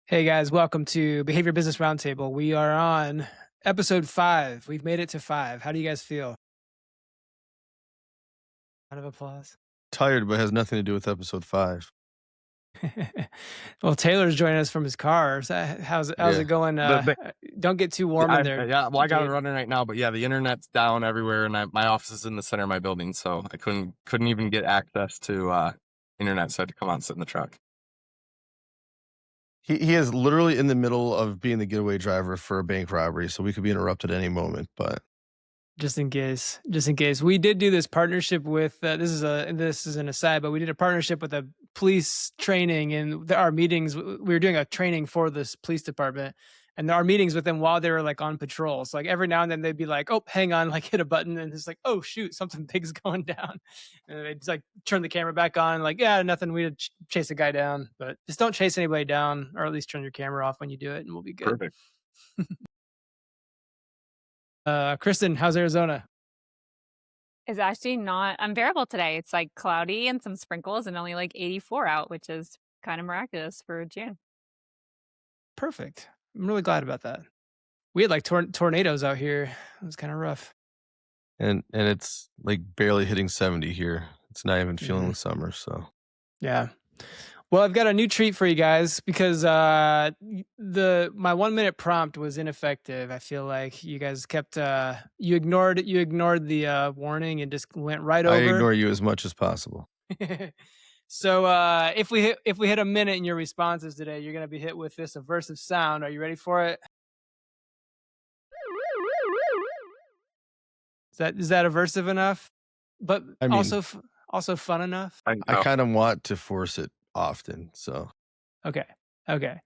Hey guys, welcome to Behavior Business Roundtable. We are on episode 5. We've made it to 5. How do you guys feel? Round of applause. Tired, but has nothing to do with episode 5. Well, Taylor's joining us from his car. So how's it Yeah. going? The Don't get too warm in there, yeah, well, I got it Jade. running right now, but yeah, the internet's down everywhere, and my office is in the center of my building, so I couldn't even get access to internet, so I had to come out and sit in the truck. He is literally in the middle of being the getaway driver for a bank robbery, so we could be interrupted at any moment, but Just in case. We did do this partnership with this is an aside, but we did a partnership with a police training, and our meetings. We were doing a training for this police department, and our meetings with them while they were like on patrol. So like every now and then they'd be like, "Oh, hang on," like hit a button, and it's like, "Oh shoot, something big's going down," and they'd just like turn the camera back on, like, "Yeah, nothing. We chase a guy down, but just don't chase anybody down, or at least turn your camera off when you do it, and we'll be good." Perfect. Kristen, how's Arizona? Is actually not unbearable today. It's like cloudy and some sprinkles and only like 84 out, which is kind of miraculous for June. Perfect. I'm really glad about that. We had like tornadoes out here. It was kind of rough. and it's like barely hitting 70 here. It's not even feeling Mhm. the summer, so Yeah. Well, I've got a new treat for you guys because my 1 minute prompt was ineffective. I feel like you guys kept you ignored the warning and just went right I over. ignore you as much as possible. So if we hit a minute in your responses today, you're gonna be hit with this aversive sound. Are you ready for it? Is that aversive enough? But I mean, also fun enough? I I know. kind of want to force it often, so Okay. Okay.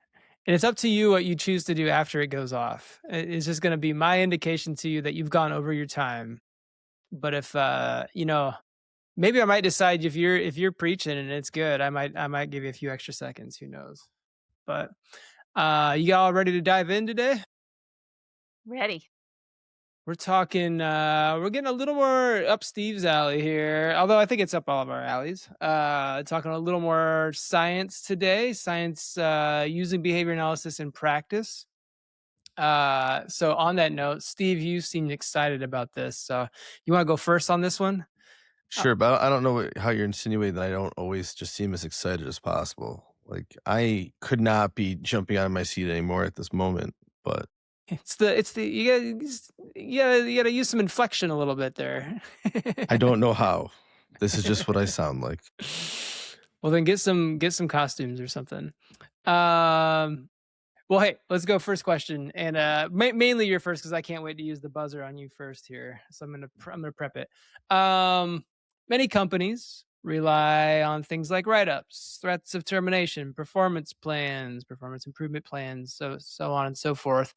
And it's up to you what you choose to do after it goes off. It's just going to be my indication to you that you've gone over your time. But if maybe I might decide if you're preaching and it's good, I might give you a few extra seconds, who knows. But you all ready to dive in today? Ready. We're talking we're getting a little more up Steve's alley here. Although I think it's up all of our alleys. Talking a little more science today. Science using behavior analysis in practice. So on that note, Steve, you seemed excited about this. So you want to go first on this one? Uh, sure, but I don't know how you're insinuating that I don't always just seem as excited as possible. Like, I could not be jumping out of my seat anymore at this moment, but it's the you gotta use some inflection a little bit there. I don't know how. This is just what I sound like. Well, then get some costumes or something. Um, well, hey, let's go first question, and mainly your first because I can't wait to use the buzzer on you first here. So I'm gonna prep it. Many companies rely on things like write-ups, threats of termination, performance plans, performance improvement plans, so on and so forth.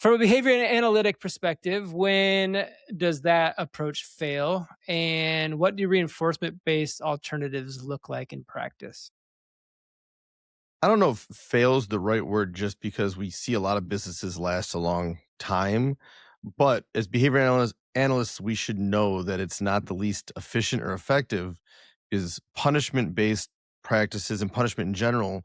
From a behavior and analytic perspective, when does that approach fail, and what do reinforcement-based alternatives look like in practice? I don't know if fail's the right word just because we see a lot of businesses last a long time, but as behavior analysts, we should know that it's not the least efficient or effective because punishment-based practices and punishment in general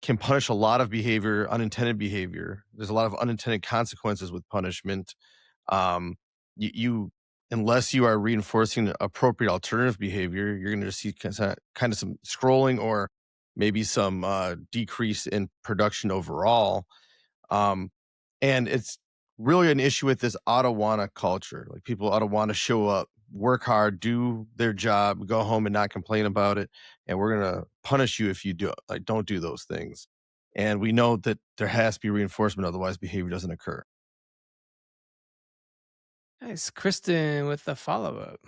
can punish a lot of behavior, unintended behavior. There's a lot of unintended consequences with punishment. Um, you unless you are reinforcing appropriate alternative behavior, you're going to see kind of some scrolling or maybe some decrease in production overall. Um, and it's really an issue with this auto wanna culture. Like, people auto want to show up, work hard, do their job, go home and not complain about it. And we're gonna punish you if you don't do those things. And we know that there has to be reinforcement, otherwise behavior doesn't occur. Nice, Kristen with the follow up.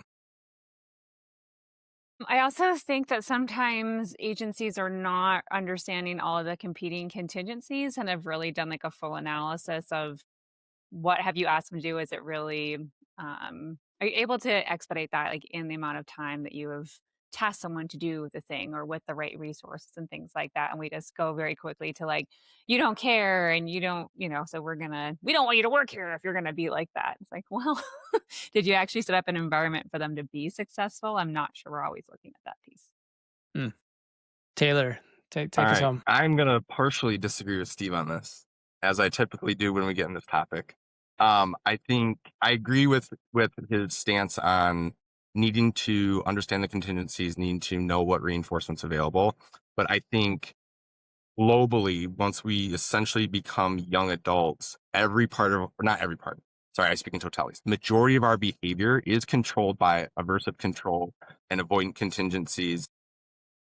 I also think that sometimes agencies are not understanding all of the competing contingencies and have really done like a full analysis of what have you asked them to do? Is it really, are you able to expedite that like in the amount of time that you have tasked someone to do the thing or with the right resources and things like that? And we just go very quickly to like, you don't care and you don't, so we don't want you to work here if you're gonna be like that. It's like, well, did you actually set up an environment for them to be successful? I'm not sure we're always looking at that piece. Hmm. Taylor, Take All us right. home. I'm going to partially disagree with Steve on this, as I typically do when we get in this topic. I think I agree with his stance on needing to understand the contingencies, needing to know what reinforcement's available. But I think globally, once we essentially become young adults, every part of, or not every part, sorry, I speak in totalities. The majority of our behavior is controlled by aversive control and avoidant contingencies,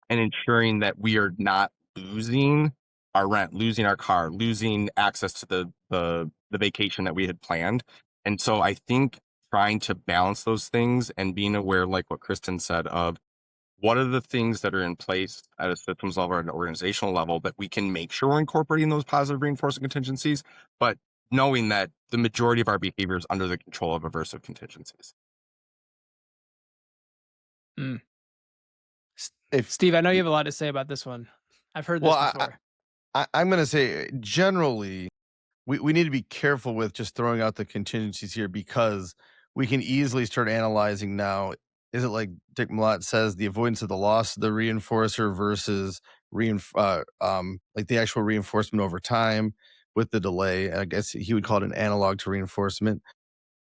and ensuring that we are not losing our rent, losing our car, losing access to the vacation that we had planned. And so I think trying to balance those things and being aware, like what Kristen said, of what are the things that are in place at a systems level or an organizational level that we can make sure we're incorporating those positive reinforcing contingencies, but knowing that the majority of our behavior is under the control of aversive contingencies. Mm. If Steve, I know you have a lot to say about this one. I've heard this well, before. I'm going to say generally we need to be careful with just throwing out the contingencies here because we can easily start analyzing now. Is it like Dick Malott says, the avoidance of the loss of the reinforcer versus like the actual reinforcement over time with the delay? I guess he would call it an analog to reinforcement.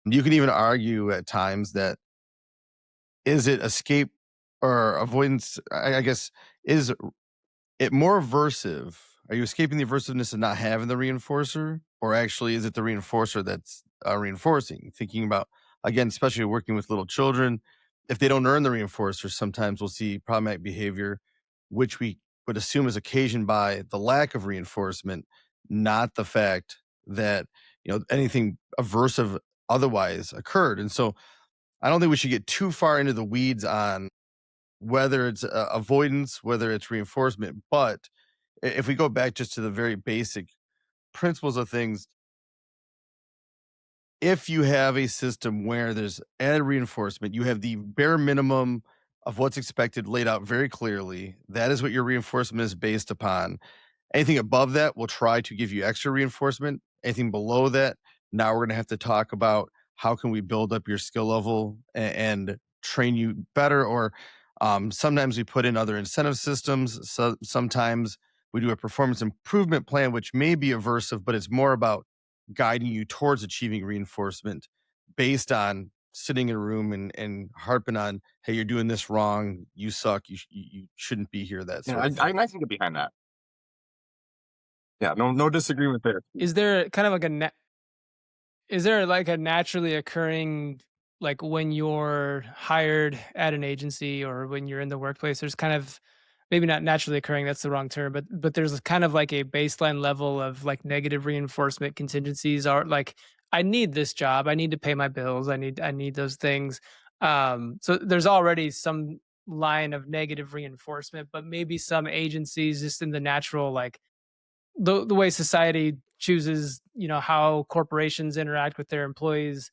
You can even argue at times that is it escape or avoidance? I guess is it more aversive? Are you escaping the aversiveness of not having the reinforcer, or actually is it the reinforcer that's reinforcing? Thinking about, again, especially working with little children, if they don't earn the reinforcer, sometimes we'll see problematic behavior, which we would assume is occasioned by the lack of reinforcement, not the fact that anything aversive otherwise occurred. And so I don't think we should get too far into the weeds on whether it's avoidance, whether it's reinforcement. But if we go back just to the very basic principles of things, if you have a system where there's added reinforcement, you have the bare minimum of what's expected laid out very clearly. That is what your reinforcement is based upon. Anything above that will try to give you extra reinforcement. Anything below that, now we're going to have to talk about how can we build up your skill level and train you better. Or sometimes we put in other incentive systems. So sometimes we do a performance improvement plan, which may be aversive, but it's more about guiding you towards achieving reinforcement based on sitting in a room and harping on, hey, you're doing this wrong, you suck, you shouldn't be here, that Yeah, sort of thing. I can get behind that. Yeah, no disagreement there. Is there kind of like is there like a naturally occurring, like when you're hired at an agency or when you're in the workplace, there's kind of, maybe not naturally occurring, that's the wrong term, but there's kind of like a baseline level of like negative reinforcement contingencies are like, I need this job, I need to pay my bills, I need those things. So there's already some line of negative reinforcement, but maybe some agencies just in the natural, like the way society chooses, how corporations interact with their employees,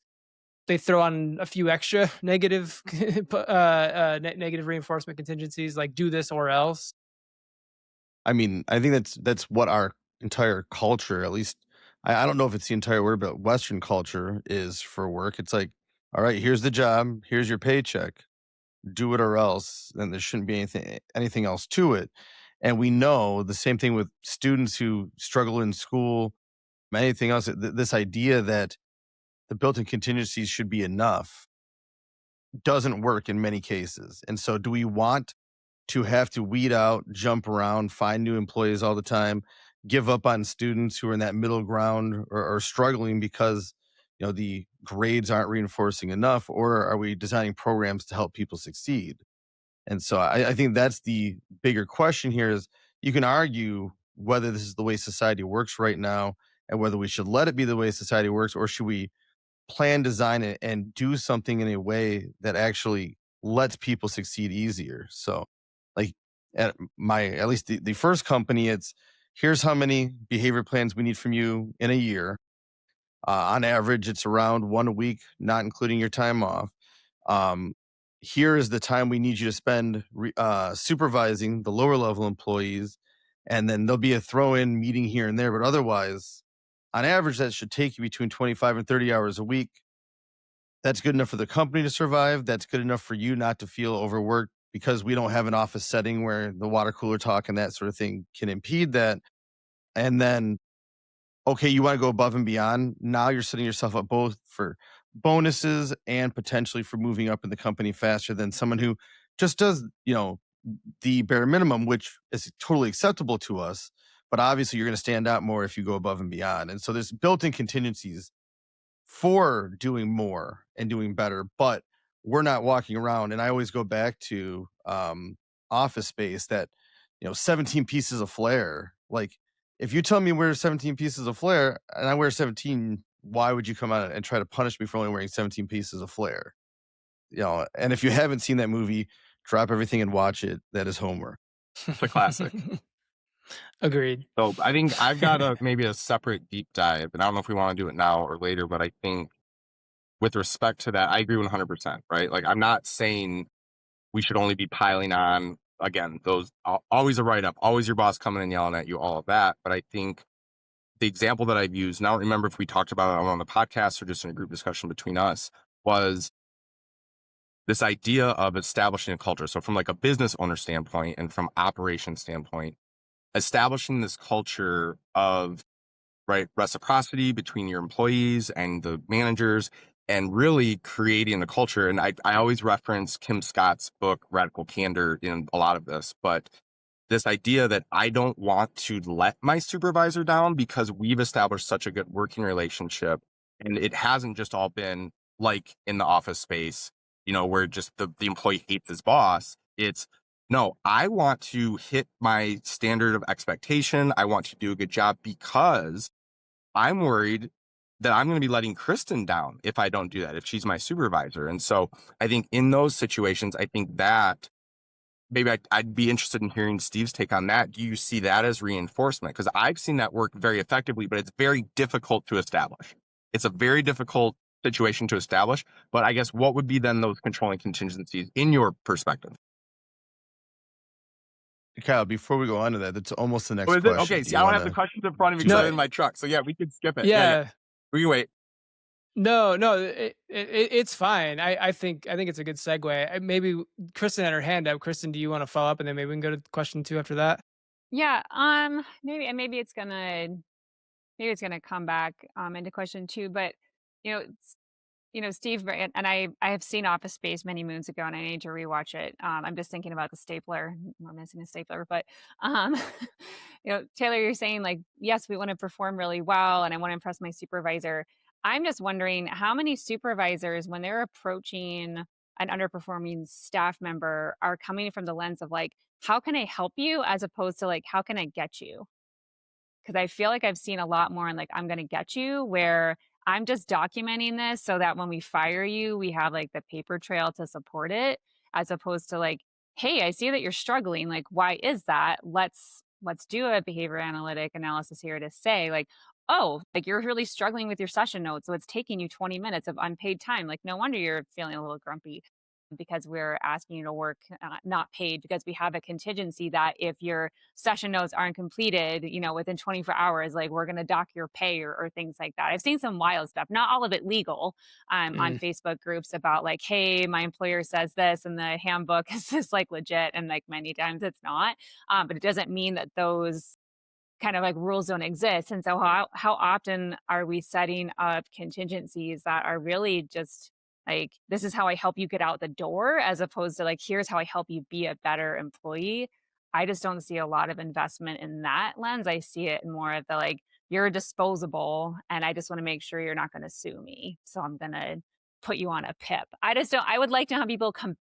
they throw on a few extra negative negative reinforcement contingencies, like do this or else. I mean, I think that's what our entire culture, at least I don't know if it's the entire word, but Western culture is for work. It's like, all right, here's the job, here's your paycheck, do it or else. And there shouldn't be anything else to it. And we know the same thing with students who struggle in school, anything else. This idea that the built-in contingencies should be enough doesn't work in many cases. And so do we want to have to weed out, jump around, find new employees all the time, give up on students who are in that middle ground or struggling because the grades aren't reinforcing enough? Or are we designing programs to help people succeed? And so I think that's the bigger question here. Is you can argue whether this is the way society works right now and whether we should let it be the way society works, or should we plan, design it, and do something in a way that actually lets people succeed easier. So like at least the first company, it's here's how many behavior plans we need from you in a year. On average, it's around one a week, not including your time off. Um, Here is the time we need you to spend supervising the lower level employees. And then there'll be a throw in meeting here and there. But otherwise, on average, that should take you between 25 and 30 hours a week. That's good enough for the company to survive. That's good enough for you not to feel overworked because we don't have an office setting where the water cooler talk and that sort of thing can impede that. And then, okay, you want to go above and beyond. Now you're setting yourself up both for bonuses and potentially for moving up in the company faster than someone who just does, the bare minimum, which is totally acceptable to us. But obviously, you're going to stand out more if you go above and beyond. And so there's built-in contingencies for doing more and doing better, but we're not walking around. And I always go back to Office Space, that 17 pieces of flair. Like, if you tell me wear 17 pieces of flair and I wear 17, why would you come out and try to punish me for only wearing 17 pieces of flair? And if you haven't seen that movie, drop everything and watch it. That is homework. It's a classic. Agreed. So I think I've got maybe a separate deep dive, and I don't know if we want to do it now or later, but I think with respect to that, I agree 100%, right? Like, I'm not saying we should only be piling on, again, those always a write-up, always your boss coming and yelling at you, all of that. But I think the example that I've used, and I don't remember if we talked about it on the podcast or just in a group discussion between us, was this idea of establishing a culture. So from like a business owner standpoint and from operations standpoint, establishing this culture of reciprocity between your employees and the managers, and really creating a culture. And I always reference Kim Scott's book, Radical Candor, in a lot of this, but this idea that I don't want to let my supervisor down because we've established such a good working relationship. And it hasn't just all been like in the Office Space, where just the employee hates his boss. It's, no, I want to hit my standard of expectation. I want to do a good job because I'm worried that I'm going to be letting Kristen down if I don't do that, if she's my supervisor. And so I think in those situations, I think that maybe I'd be interested in hearing Steve's take on that. Do you see that as reinforcement? Because I've seen that work very effectively, but it's very difficult to establish. It's a very difficult situation to establish. But I guess what would be then those controlling contingencies in your perspective? Kyle, before we go on to that, that's almost the next Oh, is it? question. Okay, Do see, you I don't wanna- have the questions in front of me because No. I'm in my truck. So yeah, we could skip it. Yeah. We can wait. No, it's fine. I think it's a good segue. Maybe Kristen had her hand up. Kristen, do you want to follow up, and then maybe we can go to question 2 after that? Yeah, maybe it's gonna come back into question 2, but you know, Steve, and I have seen Office Space many moons ago, and I need to rewatch it. I'm just thinking about the stapler. We're missing a stapler, but um, Taylor, you're saying like, yes, we want to perform really well, and I want to impress my supervisor. I'm just wondering how many supervisors, when they're approaching an underperforming staff member, are coming from the lens of like, how can I help you, as opposed to like, how can I get you? Because I feel like I've seen a lot more in like, I'm going to get you, where I'm just documenting this so that when we fire you, we have like the paper trail to support it, as opposed to like, hey, I see that you're struggling. Like, why is that? Let's do a behavior analytic analysis here to say like, oh, like you're really struggling with your session notes. So it's taking you 20 minutes of unpaid time. Like, no wonder you're feeling a little grumpy, because we're asking you to work not paid, because we have a contingency that if your session notes aren't completed, within 24 hours, like we're going to dock your pay, or things like that. I've seen some wild stuff, not all of it legal, on Facebook groups about like, hey, my employer says this and the handbook is this like legit, and like many times it's not. But it doesn't mean that those kind of like rules don't exist. And so how often are we setting up contingencies that are really just like, this is how I help you get out the door, as opposed to like, here's how I help you be a better employee? I just don't see a lot of investment in that lens. I see it more of the like, you're disposable and I just want to make sure you're not going to sue me, so I'm going to put you on a PIP. I would like to know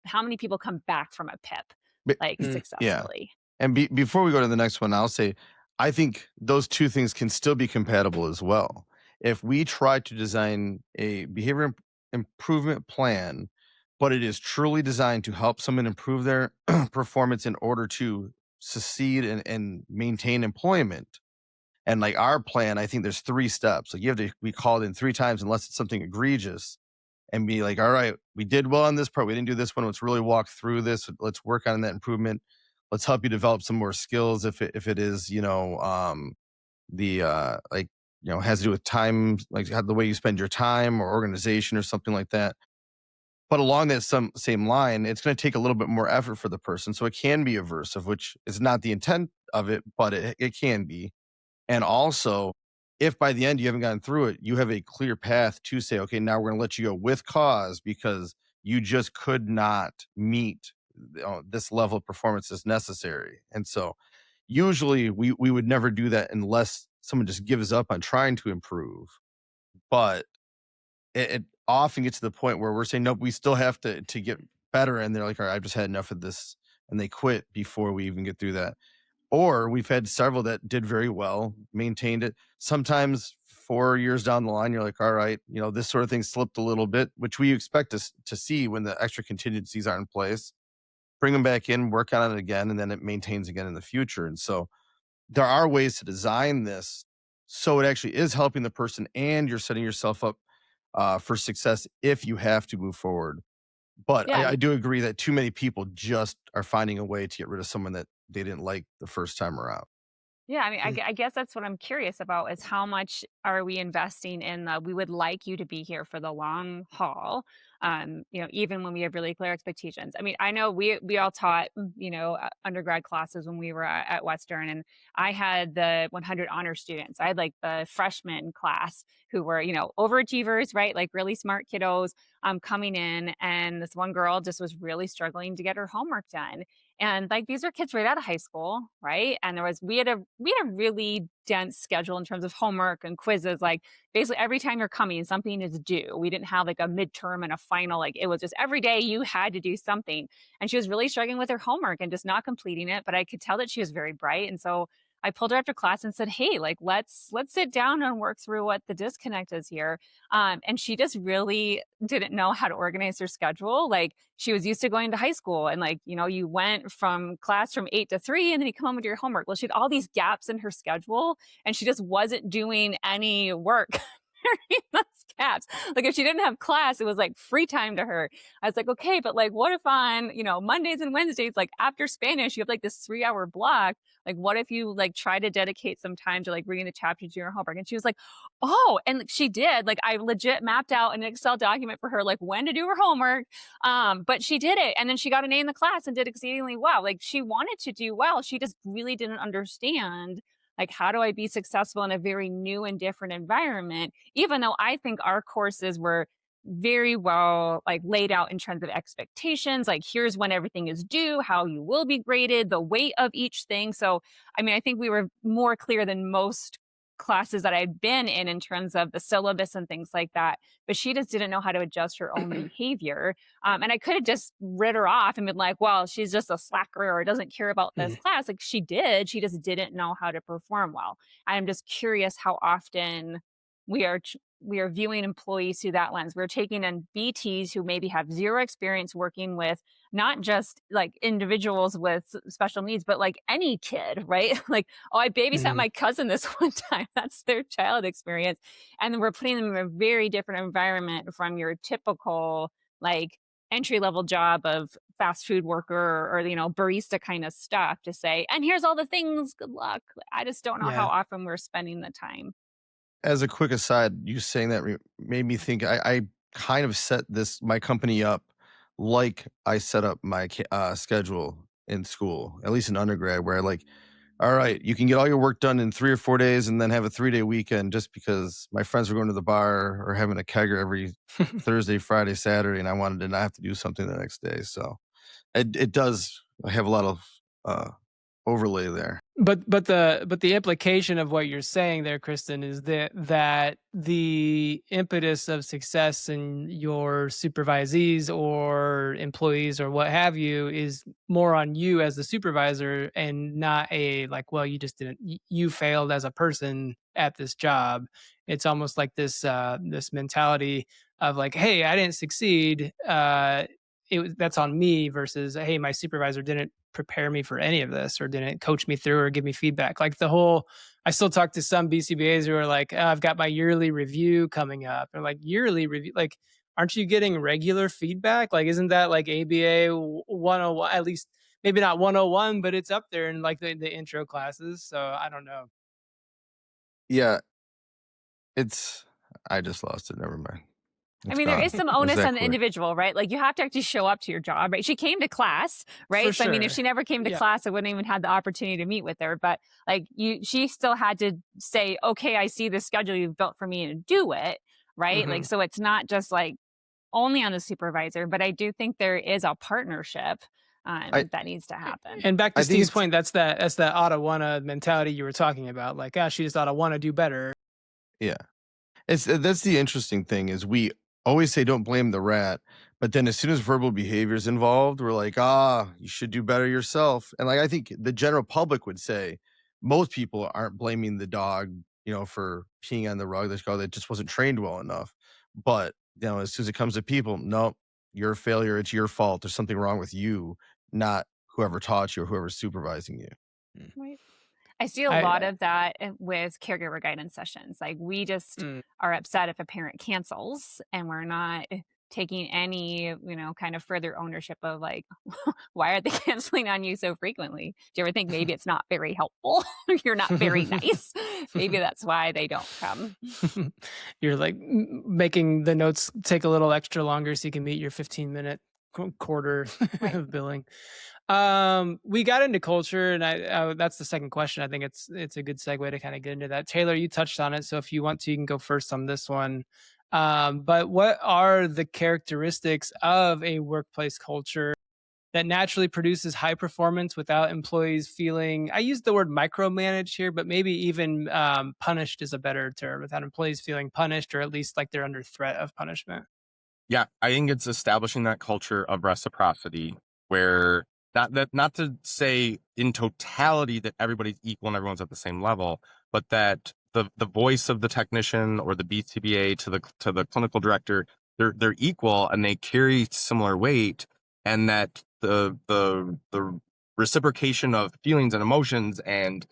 how many people come back from a PIP like Yeah. successfully. And before we go to the next one, I'll say, I think those two things can still be compatible as well. If we try to design a behavior improvement plan, but it is truly designed to help someone improve their performance in order to succeed and maintain employment. And like our plan, I think there's 3 steps. Like you have to be called in 3 times unless it's something egregious, and be like, all right, we did well on this part. We didn't do this one. Let's really walk through this. Let's work on that improvement. Let's help you develop some more skills. If it is, has to do with time, like how the way you spend your time or organization or something like that. But along that same line, it's going to take a little bit more effort for the person. So it can be aversive, which is not the intent of it, but it can be. And also, if by the end you haven't gotten through it, you have a clear path to say, okay, now we're going to let you go with cause because you just could not meet this level of performance is necessary. And so usually we would never do that unless someone just gives up on trying to improve. But it often gets to the point where we're saying, nope, we still have to get better. And they're like, all right, I've just had enough of this. And they quit before we even get through that. Or we've had several that did very well, maintained it. Sometimes 4 years down the line, you're like, all right, this sort of thing slipped a little bit, which we expect to see when the extra contingencies are in place. Bring them back in, work on it again, and then it maintains again in the future. And so there are ways to design this so it actually is helping the person and you're setting yourself up for success if you have to move forward. But Yeah. I do agree that too many people just are finding a way to get rid of someone that they didn't like the first time around. Yeah, I mean, I guess that's what I'm curious about is how much are we investing in the we would like you to be here for the long haul, even when we have really clear expectations. I mean, I know we all taught, undergrad classes when we were at Western, and I had the 100 honor students. I had like the freshman class who were, overachievers, right? Like really smart kiddos coming in, and this one girl just was really struggling to get her homework done. And like these are kids right out of high school, right? And we had a really dense schedule in terms of homework and quizzes. Like basically every time you're coming, something is due. We didn't have like a midterm and a final. Like it was just every day you had to do something. And she was really struggling with her homework and just not completing it. But I could tell that she was very bright. And so I pulled her after class and said, "Hey, like let's sit down and work through what the disconnect is here." And she just really didn't know how to organize her schedule. Like she was used to going to high school and like, you went from class from 8 to 3 and then you come home with your homework. Well, she had all these gaps in her schedule and she just wasn't doing any work during those gaps. Like if she didn't have class, it was like free time to her. I was like, okay, but like what if on, Mondays and Wednesdays, like after Spanish, you have like this 3 hour block. Like what if you like try to dedicate some time to like reading the chapters to your homework? And she was like, oh, and she did. Like I legit mapped out an Excel document for her, like when to do her homework. But she did it. And then she got an A in the class and did exceedingly well. Like she wanted to do well. She just really didn't understand like how do I be successful in a very new and different environment, even though I think our courses were very well like laid out in terms of expectations, like here's when everything is due, how you will be graded, the weight of each thing. So I mean, I think we were more clear than most classes that I'd been in terms of the syllabus and things like that. But she just didn't know how to adjust her own behavior. And I could have just writ her off and been like, well, she's just a slacker or doesn't care about this class. Like she did. She just didn't know how to perform well. I'm just curious how often we are viewing employees through that lens. We're taking in BTs who maybe have zero experience working with not just like individuals with special needs, but like any kid, right? Like, oh, I babysat my cousin this one time. That's their child experience. And then we're putting them in a very different environment from your typical like entry level job of fast food worker or, barista kind of stuff to say, and here's all the things, good luck. I just don't know how Yeah. often we're spending the time. As a quick aside, you saying that made me think I kind of set my company up like I set up my schedule in school, at least in undergrad, where I like, all right, you can get all your work done in 3 or 4 days and then have a 3-day weekend just because my friends were going to the bar or having a kegger every Thursday, Friday, Saturday, and I wanted to not have to do something the next day. So it does have a lot of overlay there. But the implication of what you're saying there, Kristen, is that the impetus of success in your supervisees or employees or what have you is more on you as the supervisor and not a like, well, you just didn't you failed as a person at this job. It's almost like this mentality of like, hey, I didn't succeed. That's on me versus hey, my supervisor didn't prepare me for any of this or didn't coach me through or give me feedback. Like I still talk to some BCBAs who are like, oh, I've got my yearly review coming up. They're like, yearly review? Like, aren't you getting regular feedback? Like, isn't that like ABA 101, at least maybe not 101, but it's up there in like the intro classes. So I don't know. Yeah, I just lost it. Never mind. I It's mean, there gone. is some It was onus that on the quick. individual, right? Like you have to actually show up to your job, right? She came to class, right? For So I mean, if sure. she never came to Yeah. class, I wouldn't even had the opportunity to meet with her. But like she still had to say, okay, I see the schedule you've built for me to do it, right? Like, Mhm. so it's not just like only on the supervisor, but I do think there is a partnership I that needs to happen. And back to I think Steve's it's point, that's that oughta wanna mentality you were talking about. Like, she just oughta wanna do better. yeah. It's that's the interesting thing is we always say don't blame the rat, but then as soon as verbal behavior is involved, we're like, you should do better yourself. And like I think the general public would say most people aren't blaming the dog, for peeing on the rug. They go, that just wasn't trained well enough. But as soon as it comes to people, no, you're a failure. It's your fault. There's something wrong with you, not whoever taught you or whoever's supervising you. Mm. Right. I see a lot I of that with caregiver guidance sessions. Like we just mm. are upset if a parent cancels and we're not taking any, kind of further ownership of like, why are they canceling on you so frequently? Do you ever think maybe it's not very helpful? You're not very nice. Maybe that's why they don't come. You're like making the notes take a little extra longer so you can meet your 15-minute quarter Right. of billing. We got into culture, and that's the second question. I think it's a good segue to kind of get into that. Taylor, you touched on it, so if you want to, you can go first on this one. But what are the characteristics of a workplace culture that naturally produces high performance without employees feeling, I use the word micromanaged here, but maybe even punished is a better term, without employees feeling punished or at least like they're under threat of punishment? Yeah, I think it's establishing that culture of reciprocity where not to say in totality that everybody's equal and everyone's at the same level, but that the voice of the technician or the BCBA to the clinical director, they're equal and they carry similar weight, and that the reciprocation of feelings and emotions and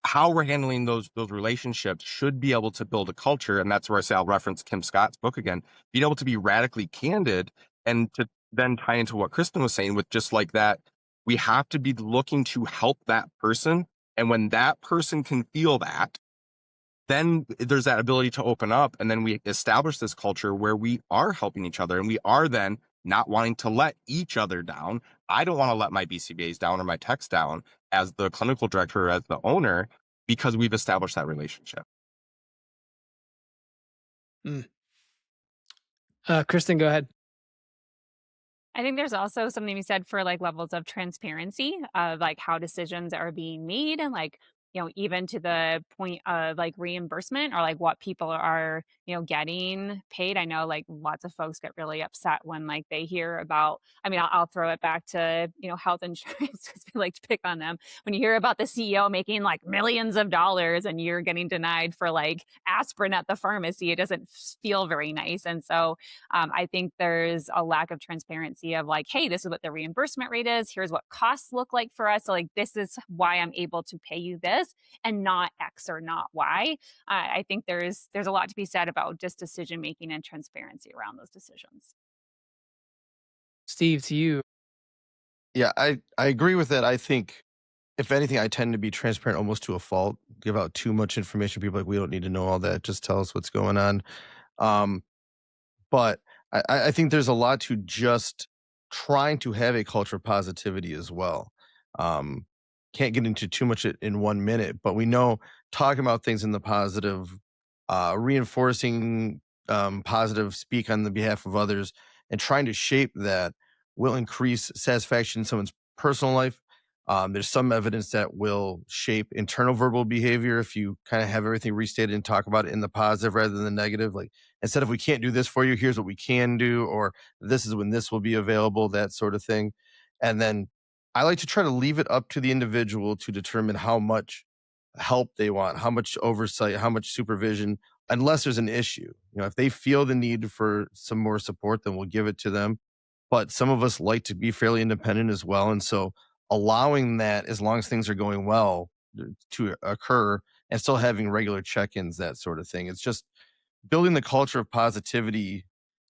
how we're handling those relationships should be able to build a culture. And that's where I say I'll reference Kim Scott's book again, being able to be radically candid, and to then tie into what Kristen was saying with just like that, we have to be looking to help that person. And when that person can feel that, then there's that ability to open up, and then we establish this culture where we are helping each other, and we are then not wanting to let each other down. I don't want to let my BCBAs down or my techs down as the clinical director or as the owner, because we've established that relationship. Mm. Kristen, go ahead. I think there's also something to be said for like levels of transparency of like how decisions are being made, and like, even to the point of like reimbursement or like what people are, getting paid. I know like lots of folks get really upset when like they hear about, I mean, I'll throw it back to, health insurance because we like to pick on them. When you hear about the CEO making like millions of dollars and you're getting denied for like aspirin at the pharmacy, it doesn't feel very nice. And so I think there's a lack of transparency of like, hey, this is what the reimbursement rate is. Here's what costs look like for us. So like, this is why I'm able to pay you this and not X or not Y. I think there's a lot to be said about just decision making and transparency around those decisions. Steve, to you. Yeah, I agree with that. I think if anything, I tend to be transparent almost to a fault. Give out too much information. People are like, we don't need to know all that. Just tell us what's going on. Um, but I think there's a lot to just trying to have a culture of positivity as well. Um, can't get into too much in 1 minute, but we know talking about things in the positive, reinforcing positive, speak on the behalf of others, and trying to shape that will increase satisfaction in someone's personal life. There's some evidence that will shape internal verbal behavior if you kind of have everything restated and talk about it in the positive rather than the negative. Like instead of we can't do this for you, here's what we can do, or this is when this will be available, that sort of thing. And then I like to try to leave it up to the individual to determine how much help they want, how much oversight, how much supervision, unless there's an issue. If they feel the need for some more support, then we'll give it to them. But some of us like to be fairly independent as well. And so allowing that, as long as things are going well, to occur, and still having regular check-ins, that sort of thing. It's just building the culture of positivity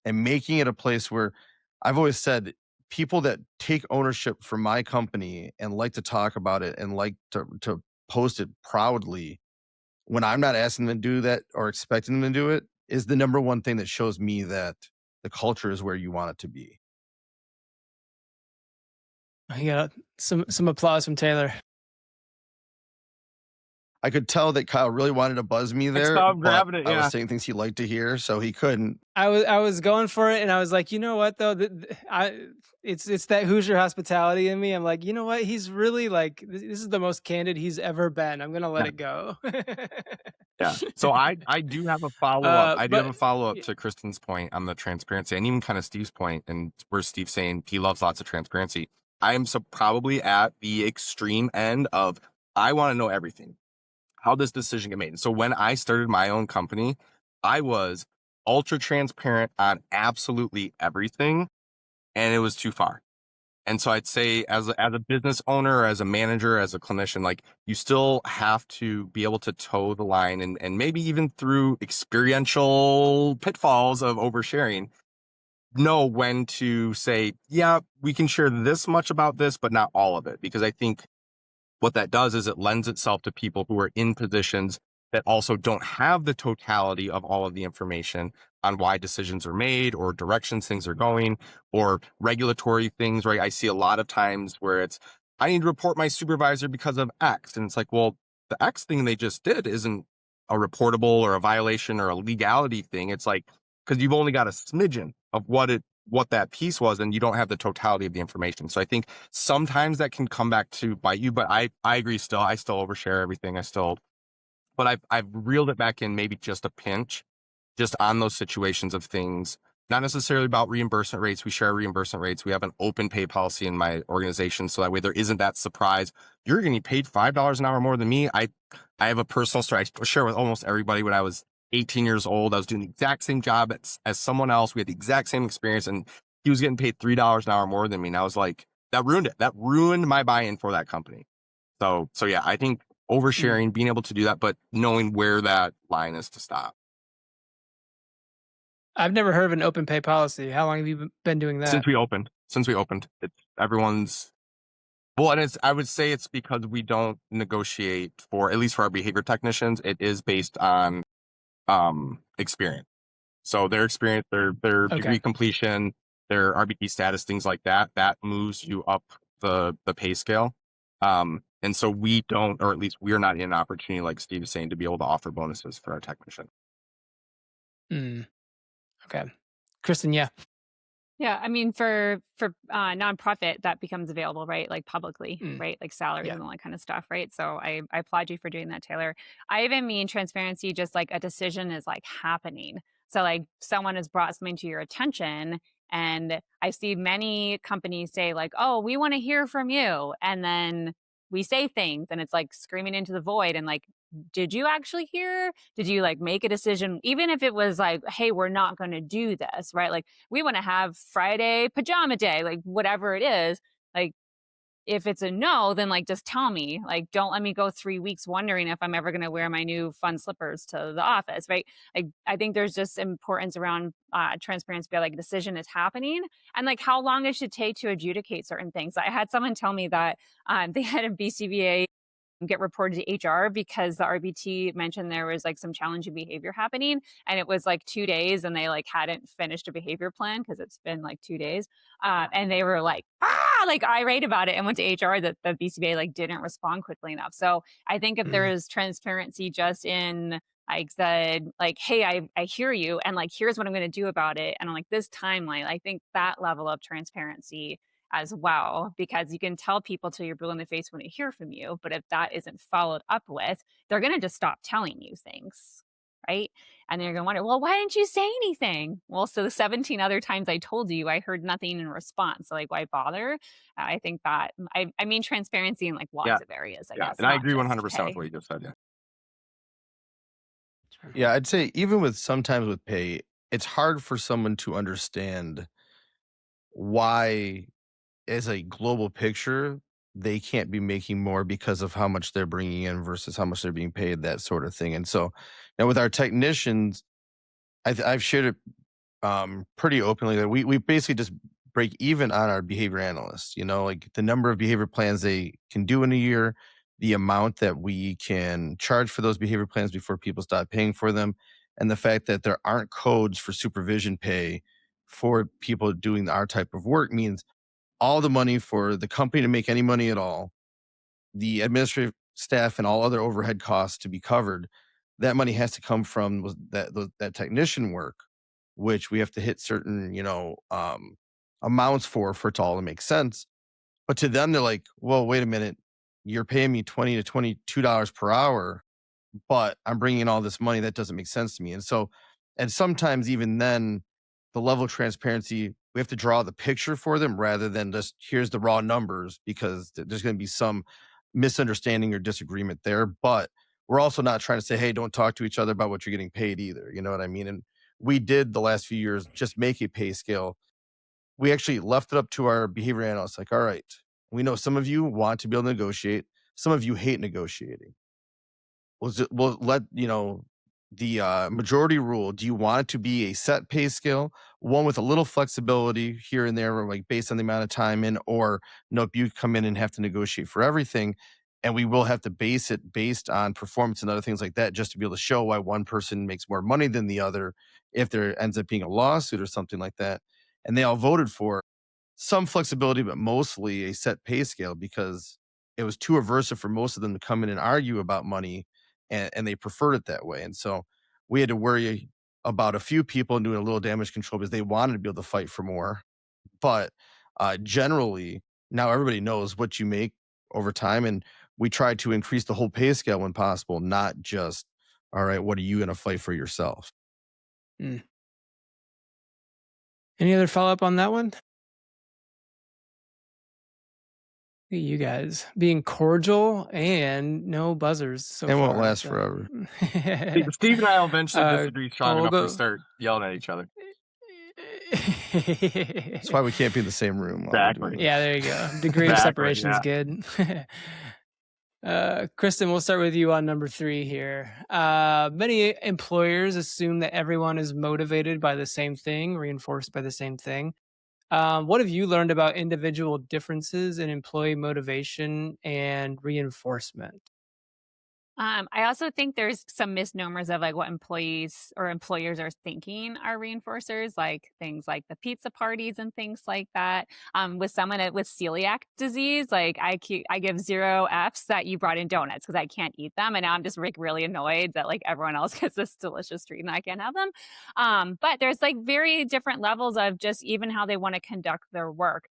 and making it a place where I've always said people that take ownership for my company and like to talk about it and like to post it proudly, when I'm not asking them to do that or expecting them to do it, is the number one thing that shows me that the culture is where you want it to be. I got some applause from Taylor. I could tell that Kyle really wanted to buzz me there, Stop but grabbing it, I yeah. was saying things he'd like to hear, so he couldn't. I was going for it, and I was like, you know what though, it's that Hoosier hospitality in me. I'm like, you know what, he's really like this is the most candid he's ever been. I'm gonna let it go. Yeah. So I do have a follow-up. I do have a follow-up yeah. to Kristen's point on the transparency, and even kind of Steve's point, and where Steve's saying he loves lots of transparency. I am so probably at the extreme end of I want to know everything, how this decision get made. And so when I started my own company, I was ultra transparent on absolutely everything, and it was too far. And so I'd say as a business owner, or as a manager, as a clinician, like you still have to be able to toe the line and maybe even through experiential pitfalls of oversharing, know when to say, yeah, we can share this much about this, but not all of it. Because I think what that does is it lends itself to people who are in positions that also don't have the totality of all of the information on why decisions are made or directions things are going or regulatory things, right? I see a lot of times where it's, I need to report my supervisor because of X. And it's like, well, the X thing they just did isn't a reportable or a violation or a legality thing. It's like, because you've only got a smidgen of what that piece was, and you don't have the totality of the information. So I think sometimes that can come back to bite you, but I agree still. I still overshare everything. But I've reeled it back in maybe just a pinch, just on those situations of things, not necessarily about reimbursement rates. We share reimbursement rates. We have an open pay policy in my organization. So that way there isn't that surprise. You're going to get paid $5 an hour more than me. I have a personal story I share with almost everybody. When I was 18 years old, I was doing the exact same job as someone else. We had the exact same experience, and he was getting paid $3 an hour more than me. And I was like, that ruined it. That ruined my buy-in for that company. So yeah, I think oversharing, being able to do that, but knowing where that line is to stop. I've never heard of an open pay policy. How long have you been doing that? Since we opened, it's everyone's. Well, and I would say it's because we don't negotiate for, at least for our behavior technicians, it is based on experience. So their experience, their degree completion, their RBT status, things like that moves you up the pay scale. And so we don't, or at least we're not in an opportunity, like Steve is saying, to be able to offer bonuses for our technician. Okay. Kristen, yeah. Yeah, I mean, for nonprofit, that becomes available, right? Like publicly, right? Like salaries and all that kind of stuff, right? So I applaud you for doing that, Taylor. I even mean transparency, just like a decision is like happening. So like someone has brought something to your attention, and I see many companies say like, "Oh, we want to hear from you," and then we say things, and it's like screaming into the void, and like, did you actually hear? Did you like make a decision? Even if it was like, hey, we're not going to do this, right? Like we want to have Friday pajama day, like whatever it is. Like if it's a no, then like just tell me. Like don't let me go 3 weeks wondering if I'm ever going to wear my new fun slippers to the office, right? Like I think there's just importance around transparency, like a decision is happening and like how long it should take to adjudicate certain things. I had someone tell me that they had a BCBA get reported to HR because the RBT mentioned there was like some challenging behavior happening, and it was like 2 days and they like hadn't finished a behavior plan because it's been like 2 days, and they were like like irate about it and went to HR that the BCBA like didn't respond quickly enough. So I think if there is transparency just in like said like, hey, I hear you and like here's what I'm going to do about it, and on like this timeline, I think that level of transparency as well, because you can tell people till you're blue in the face when they hear from you, but if that isn't followed up with, they're going to just stop telling you things, right? And they're going to wonder, well, why didn't you say anything? Well, so the 17 other times I told you, I heard nothing in response. So like, why bother? I think that I mean transparency in like lots of areas, I guess. And I agree 100% with what you just said. Yeah, I'd say even with sometimes with pay, it's hard for someone to understand why, as a global picture, they can't be making more because of how much they're bringing in versus how much they're being paid, that sort of thing. And so now with our technicians, I've shared it pretty openly that we basically just break even on our behavior analysts, like the number of behavior plans they can do in a year, the amount that we can charge for those behavior plans before people stop paying for them. and the fact that there aren't codes for supervision pay for people doing our type of work means all the money for the company to make any money at all, the administrative staff and all other overhead costs to be covered, that money has to come from that technician work, which we have to hit certain, amounts for it to all to make sense. But to them, they're like, well, wait a minute, you're paying me $20 to $22 per hour, but I'm bringing in all this money. That doesn't make sense to me. And sometimes even then, the level of transparency, we have to draw the picture for them rather than just here's the raw numbers, because there's going to be some misunderstanding or disagreement there. But we're also not trying to say, hey, don't talk to each other about what you're getting paid either. You know what I mean? And we did the last few years just make a pay scale. We actually left it up to our behavior analysts, like, all right, we know some of you want to be able to negotiate, some of you hate negotiating. We'll let the majority rule. Do you want it to be a set pay scale, one with a little flexibility here and there, or like based on the amount of time in, or nope, you come in and have to negotiate for everything, and we will have to base it based on performance and other things like that, just to be able to show why one person makes more money than the other if there ends up being a lawsuit or something like that. And they all voted for some flexibility, but mostly a set pay scale, because it was too aversive for most of them to come in and argue about money, and they preferred it that way. And so we had to worry about a few people doing a little damage control because they wanted to be able to fight for more. But generally, now everybody knows what you make over time, and we try to increase the whole pay scale when possible, not just, all right, what are you going to fight for yourself? Mm. Any other follow up on that one? Look at you guys being cordial and no buzzers so It far. won't last forever. Steve and I will eventually disagree strong we'll enough to start yelling at each other. That's why we can't be in the same room. Exactly. Yeah, there you go. Degree of separation is good. Kristen, we'll start with you on number 3 here. Many employers assume that everyone is motivated by the same thing, reinforced by the same thing. What have you learned about individual differences in employee motivation and reinforcement? I also think there's some misnomers of like what employees or employers are thinking are reinforcers, like things like the pizza parties and things like that. With someone with celiac disease, like I give 0 Fs that you brought in donuts because I can't eat them, and now I'm just like really annoyed that like everyone else gets this delicious treat and I can't have them. But there's like very different levels of just even how they want to conduct their work.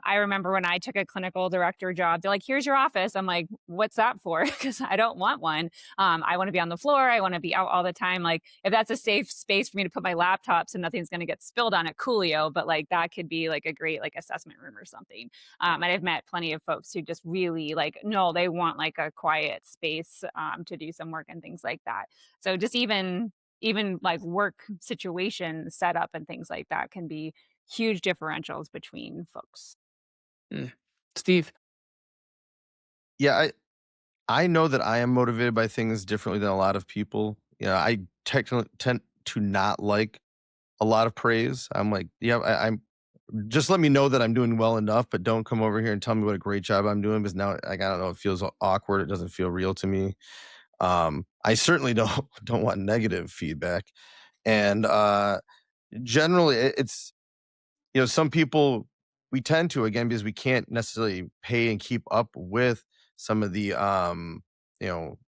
I remember when I took a clinical director job, they're like, here's your office. I'm like, what's that for? Because I don't want one. I want to be on the floor. I want to be out all the time. Like, if that's a safe space for me to put my laptop so nothing's going to get spilled on it, coolio. But like, that could be like a great like assessment room or something. And I've met plenty of folks who just really like, no, they want like a quiet space to do some work and things like that. So just even like work situation setup and things like that can be huge differentials between folks. Steve? Yeah, I know that I am motivated by things differently than a lot of people. I technically tend to not like a lot of praise. I'm like, yeah, I'm just let me know that I'm doing well enough, but don't come over here and tell me what a great job I'm doing, because now, like, I don't know, it feels awkward. It doesn't feel real to me. I certainly don't want negative feedback. And generally, it's some people, we tend to, again, because we can't necessarily pay and keep up with some of the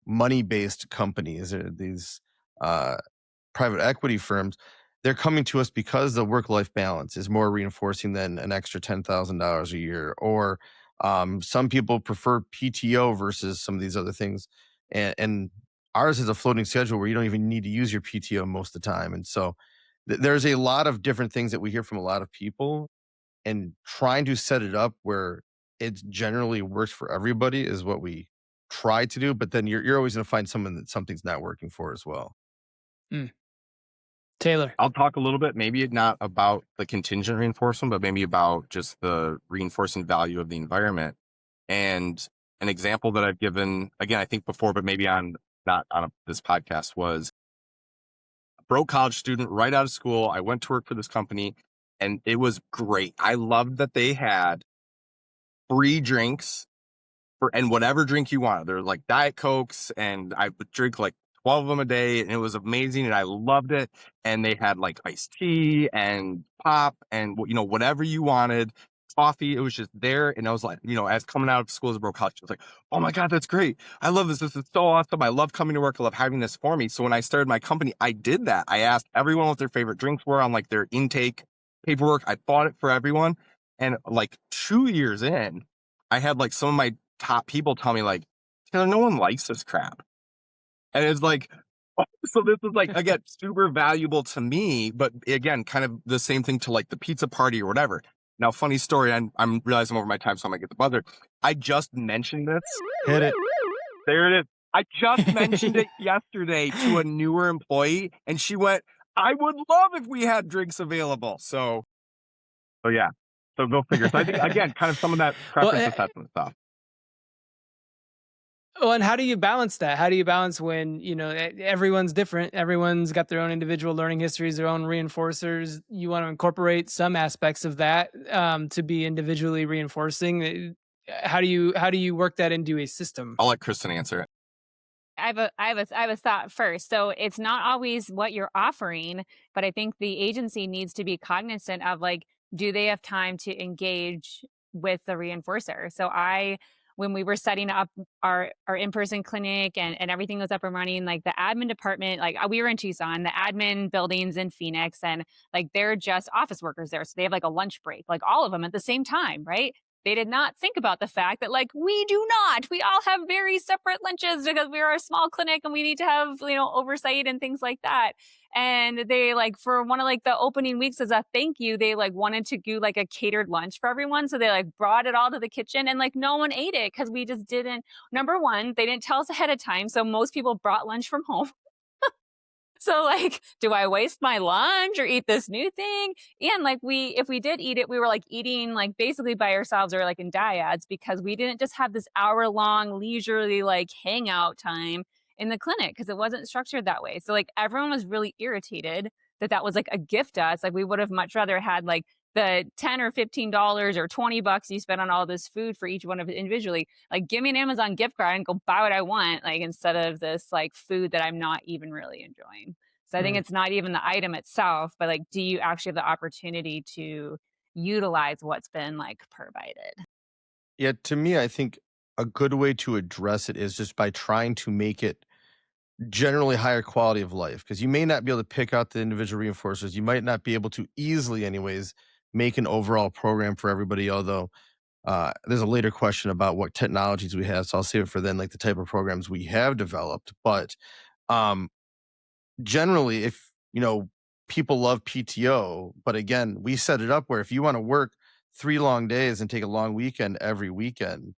money-based companies or these private equity firms. They're coming to us because the work-life balance is more reinforcing than an extra $10,000 a year. Or some people prefer PTO versus some of these other things. And ours is a floating schedule where you don't even need to use your PTO most of the time. And so there's a lot of different things that we hear from a lot of people, and trying to set it up where it generally works for everybody is what we try to do. But then you're always going to find someone that something's not working for as well. Taylor? I'll talk a little bit, maybe not about the contingent reinforcement, but maybe about just the reinforcing value of the environment. And an example that I've given, again, I think before, but maybe not on this podcast, was a broke college student right out of school. I went to work for this company, and it was great. I loved that they had free drinks and whatever drink you wanted. They're like Diet Cokes, and I would drink like 12 of them a day, and it was amazing, and I loved it. And they had like iced tea and pop and, you know, whatever you wanted, coffee. It was just there. And I was like, you know, as coming out of school as a broke college, I was like, oh my God, that's great. I love this. This is so awesome. I love coming to work. I love having this for me. So when I started my company, I did that. I asked everyone what their favorite drinks were on like their intake paperwork. I bought it for everyone. And like 2 years in, I had like some of my top people tell me like, Taylor, no one likes this crap. And it's like, oh, so this is like, again, super valuable to me, but again, kind of the same thing to like the pizza party or whatever. Now, funny story, I'm realizing I'm over my time, so I might get the buzzer. I just mentioned this. Hit it. There it is. I just mentioned it yesterday to a newer employee, and she went, I would love if we had drinks available. So yeah. So go figure. So I think, again, kind of some of that preference assessment stuff. Well, and how do you balance that? How do you balance when, you know, everyone's different, everyone's got their own individual learning histories, their own reinforcers. You want to incorporate some aspects of that to be individually reinforcing. How do you work that into a system? I'll let Kristen answer it. I have a thought first. So it's not always what you're offering, but I think the agency needs to be cognizant of like, do they have time to engage with the reinforcer? So when we were setting up our in-person clinic and everything was up and running, like the admin department, like we were in Tucson, the admin buildings in Phoenix, and like they're just office workers there. So they have like a lunch break, like all of them at the same time, right? They did not think about the fact that like we do not. We all have very separate lunches because we are a small clinic and we need to have, you know, oversight and things like that. And they like for one of like the opening weeks as a thank you, they like wanted to do like a catered lunch for everyone. So they like brought it all to the kitchen and like no one ate it because we just didn't. Number one, they didn't tell us ahead of time. So most people brought lunch from home. So like, do I waste my lunch or eat this new thing? And like if we did eat it, we were like eating like basically by ourselves or like in dyads because we didn't just have this hour-long leisurely like hangout time in the clinic because it wasn't structured that way. So like everyone was really irritated that was like a gift to us. Like we would have much rather had like the $10 or $15 or $20 you spent on all this food for each one of it individually. Like give me an Amazon gift card and go buy what I want, like instead of this like food that I'm not even really enjoying. So I think it's not even the item itself, but like, do you actually have the opportunity to utilize what's been like provided? Yeah, to me, I think a good way to address it is just by trying to make it generally higher quality of life. Because you may not be able to pick out the individual reinforcers. You might not be able to easily, anyways, make an overall program for everybody. Although there's a later question about what technologies we have, so I'll save it for then, like the type of programs we have developed. But generally, if you know people love PTO, but again, we set it up where if you want to work 3 long days and take a long weekend every weekend,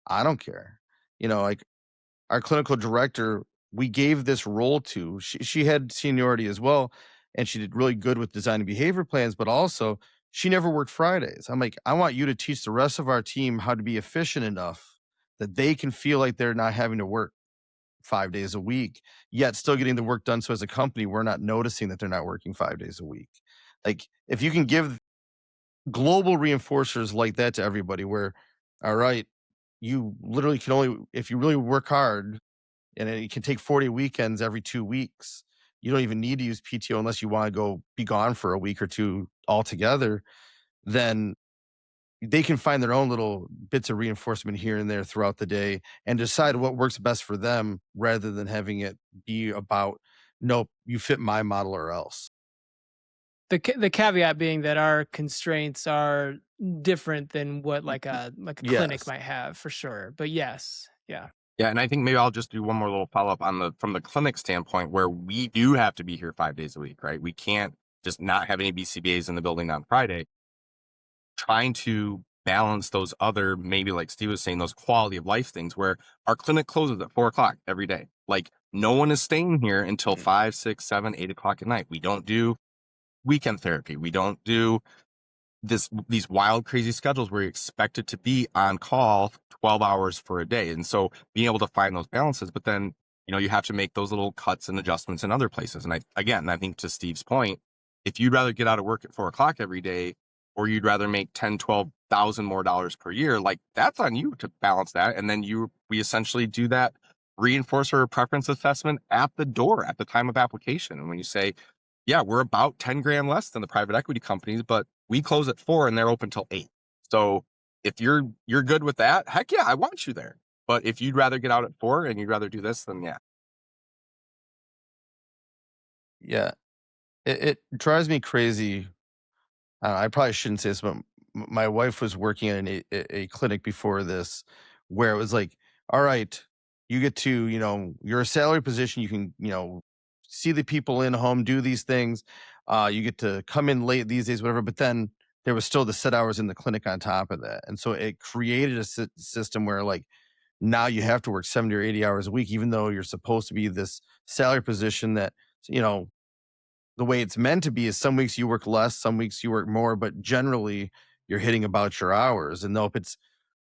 I don't care. You know, like our clinical director, we gave this role to. She had seniority as well, and she did really good with designing behavior plans, but also she never worked Fridays. I'm like, I want you to teach the rest of our team how to be efficient enough that they can feel like they're not having to work 5 days a week, yet still getting the work done. So as a company, we're not noticing that they're not working 5 days a week. Like if you can give global reinforcers like that to everybody where, all right, you literally can only, if you really work hard and it can take 40 weekends every 2 weeks, you don't even need to use PTO unless you want to go be gone for a week or two altogether, then they can find their own little bits of reinforcement here and there throughout the day and decide what works best for them rather than having it be about, nope, you fit my model or else. The caveat being that our constraints are different than what like a clinic Yes. might have for sure. But yes, yeah. Yeah, and I think maybe I'll just do one more little follow-up on from the clinic standpoint where we do have to be here 5 days a week, right? We can't just not have any BCBAs in the building on Friday. Trying to balance those other, maybe like Steve was saying, those quality of life things where our clinic closes at 4 o'clock every day. Like no one is staying here until 5, 6, 7, 8 o'clock at night. We don't do weekend therapy. We don't do these wild, crazy schedules where you're expected to be on call 12 hours for a day. And so being able to find those balances, but then, you know, you have to make those little cuts and adjustments in other places. And I think to Steve's point, if you'd rather get out of work at 4 o'clock every day, or you'd rather make 10, 12,000 more dollars per year, like that's on you to balance that. And then we essentially do that reinforcer preference assessment at the door at the time of application. And when you say, yeah, we're about 10 grand less than the private equity companies, but we close at 4 and they're open till 8. So if you're good with that, heck yeah, I want you there. But if you'd rather get out at 4 and you'd rather do this, then yeah. Yeah. It drives me crazy. I probably shouldn't say this, but my wife was working at a clinic before this where it was like, all right, you get to, you're a salary position. You can, see the people in home, do these things. You get to come in late these days, whatever. But then there was still the set hours in the clinic on top of that. And so it created a system where like now you have to work 70 or 80 hours a week, even though you're supposed to be this salary position that, the way it's meant to be is some weeks you work less, some weeks you work more, but generally you're hitting about your hours. And nope,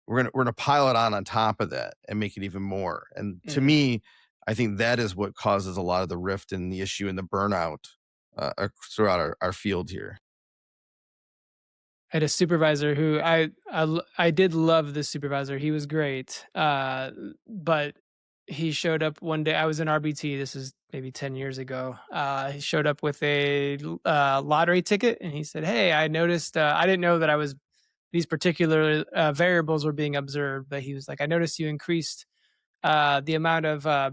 we're gonna pile it on top of that and make it even more. And to Mm. me, I think that is what causes a lot of the rift and the issue and the burnout throughout our field here. I had a supervisor who I did love this supervisor. He was great. But he showed up one day. I was in RBT. This is maybe 10 years ago. He showed up with a lottery ticket and he said, "Hey, I noticed, I didn't know that these particular variables were being observed, but he was like, I noticed you increased the amount of I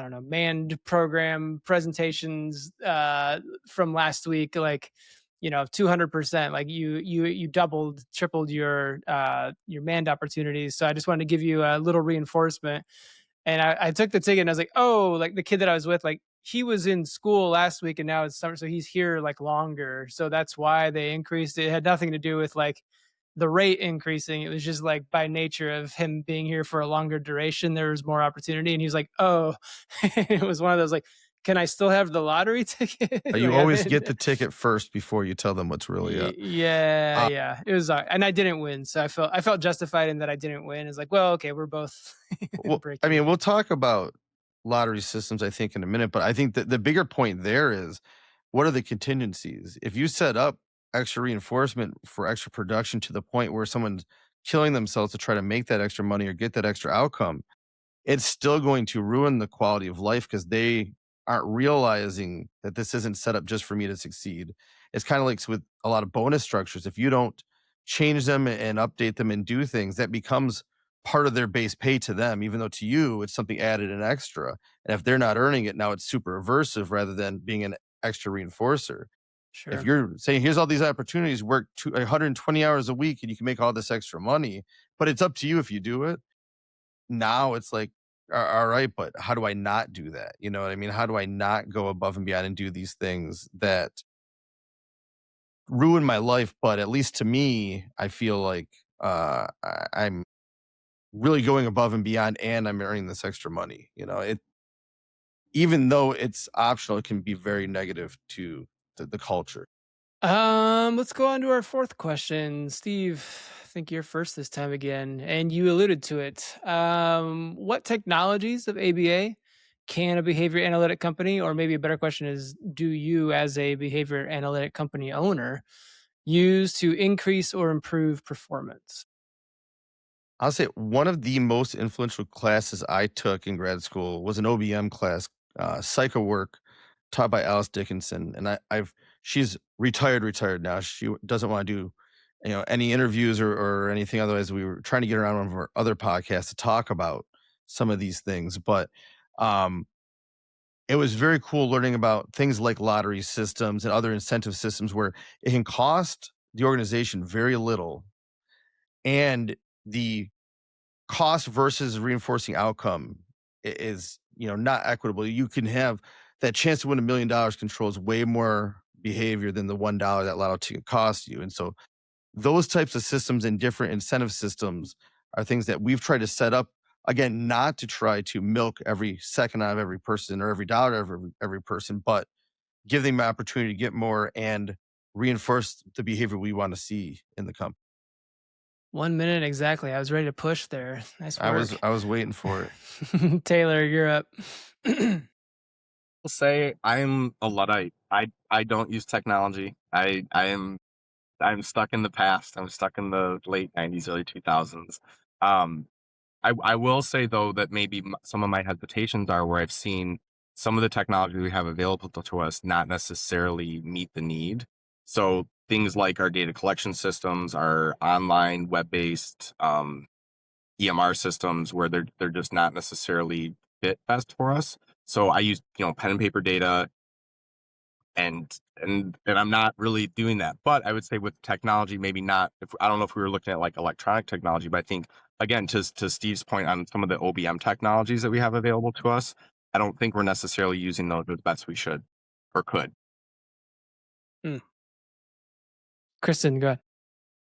don't know, manned program presentations from last week, like 200%. Like you doubled, tripled your manned opportunities. So I just wanted to give you a little reinforcement." And I took the ticket and I was like, oh, like the kid that I was with, like he was in school last week and now it's summer, so he's here like longer. So that's why they increased it. It had nothing to do with like the rate increasing. It was just like by nature of him being here for a longer duration, there was more opportunity. And he was like, oh, it was one of those like, can I still have the lottery ticket? You Like I always get didn't. the ticket first before you tell them what's really up. Yeah, Uh, yeah. It was, and I didn't win, so I felt justified in that I didn't win. It's like, well, okay, we're both well, break I mean, even. we'll talk about lottery systems, I think, in a minute, but I think that the bigger point there is what are the contingencies? If you set up extra reinforcement for extra production to the point where someone's killing themselves to try to make that extra money or get that extra outcome, it's still going to ruin the quality of life because they aren't realizing that this isn't set up just for me to succeed. It's kind of like with a lot of bonus structures. If you don't change them and update them and do things, that becomes part of their base pay to them, even though to you it's something added and extra. And if they're not earning it, now it's super aversive rather than being an extra reinforcer. If Sure. you're saying, here's all these opportunities, work 120 hours a week and you can make all this extra money, but it's up to you if you do it. Now it's like, all right, but how do I not do that? You know what I mean? How do I not go above and beyond and do these things that ruin my life? But at least to me, I feel like I'm really going above and beyond and I'm earning this extra money. Even though it's optional, it can be very negative to the culture. Let's go on to our fourth question. Steve, I think you're first this time again, and you alluded to it. What technologies of ABA can a behavior analytic company, or maybe a better question is, do you as a behavior analytic company owner use to increase or improve performance? I'll say one of the most influential classes I took in grad school was an OBM class, psycho work, taught by Alice Dickinson, and she's retired now. She doesn't want to do any interviews or anything. Otherwise, we were trying to get her on one of our other podcasts to talk about some of these things. But um, it was very cool learning about things like lottery systems and other incentive systems where it can cost the organization very little, and the cost versus reinforcing outcome is not equitable. You can have that chance to win $1 million controls way more behavior than the $1 that lotto ticket costs you. And so those types of systems and different incentive systems are things that we've tried to set up, again, not to try to milk every second out of every person or every dollar out of every person, but give them the opportunity to get more and reinforce the behavior we want to see in the company. 1 minute exactly. I was ready to push there. Nice I was work. I was waiting for it. Taylor, you're up. I'll say I'm a Luddite. I don't use technology. I'm stuck in the past. I'm stuck in the late 90s, early 2000s. I will say though that maybe some of my hesitations are where I've seen some of the technology we have available to us not necessarily meet the need. So things like our data collection systems, our online web-based EMR systems, where they're just not necessarily fit best for us. So I use pen and paper data, and I'm not really doing that. But I would say with technology, maybe not. I don't know if we were looking at like electronic technology, but I think again to Steve's point on some of the OBM technologies that we have available to us, I don't think we're necessarily using those as best we should or could. Kristen, go ahead.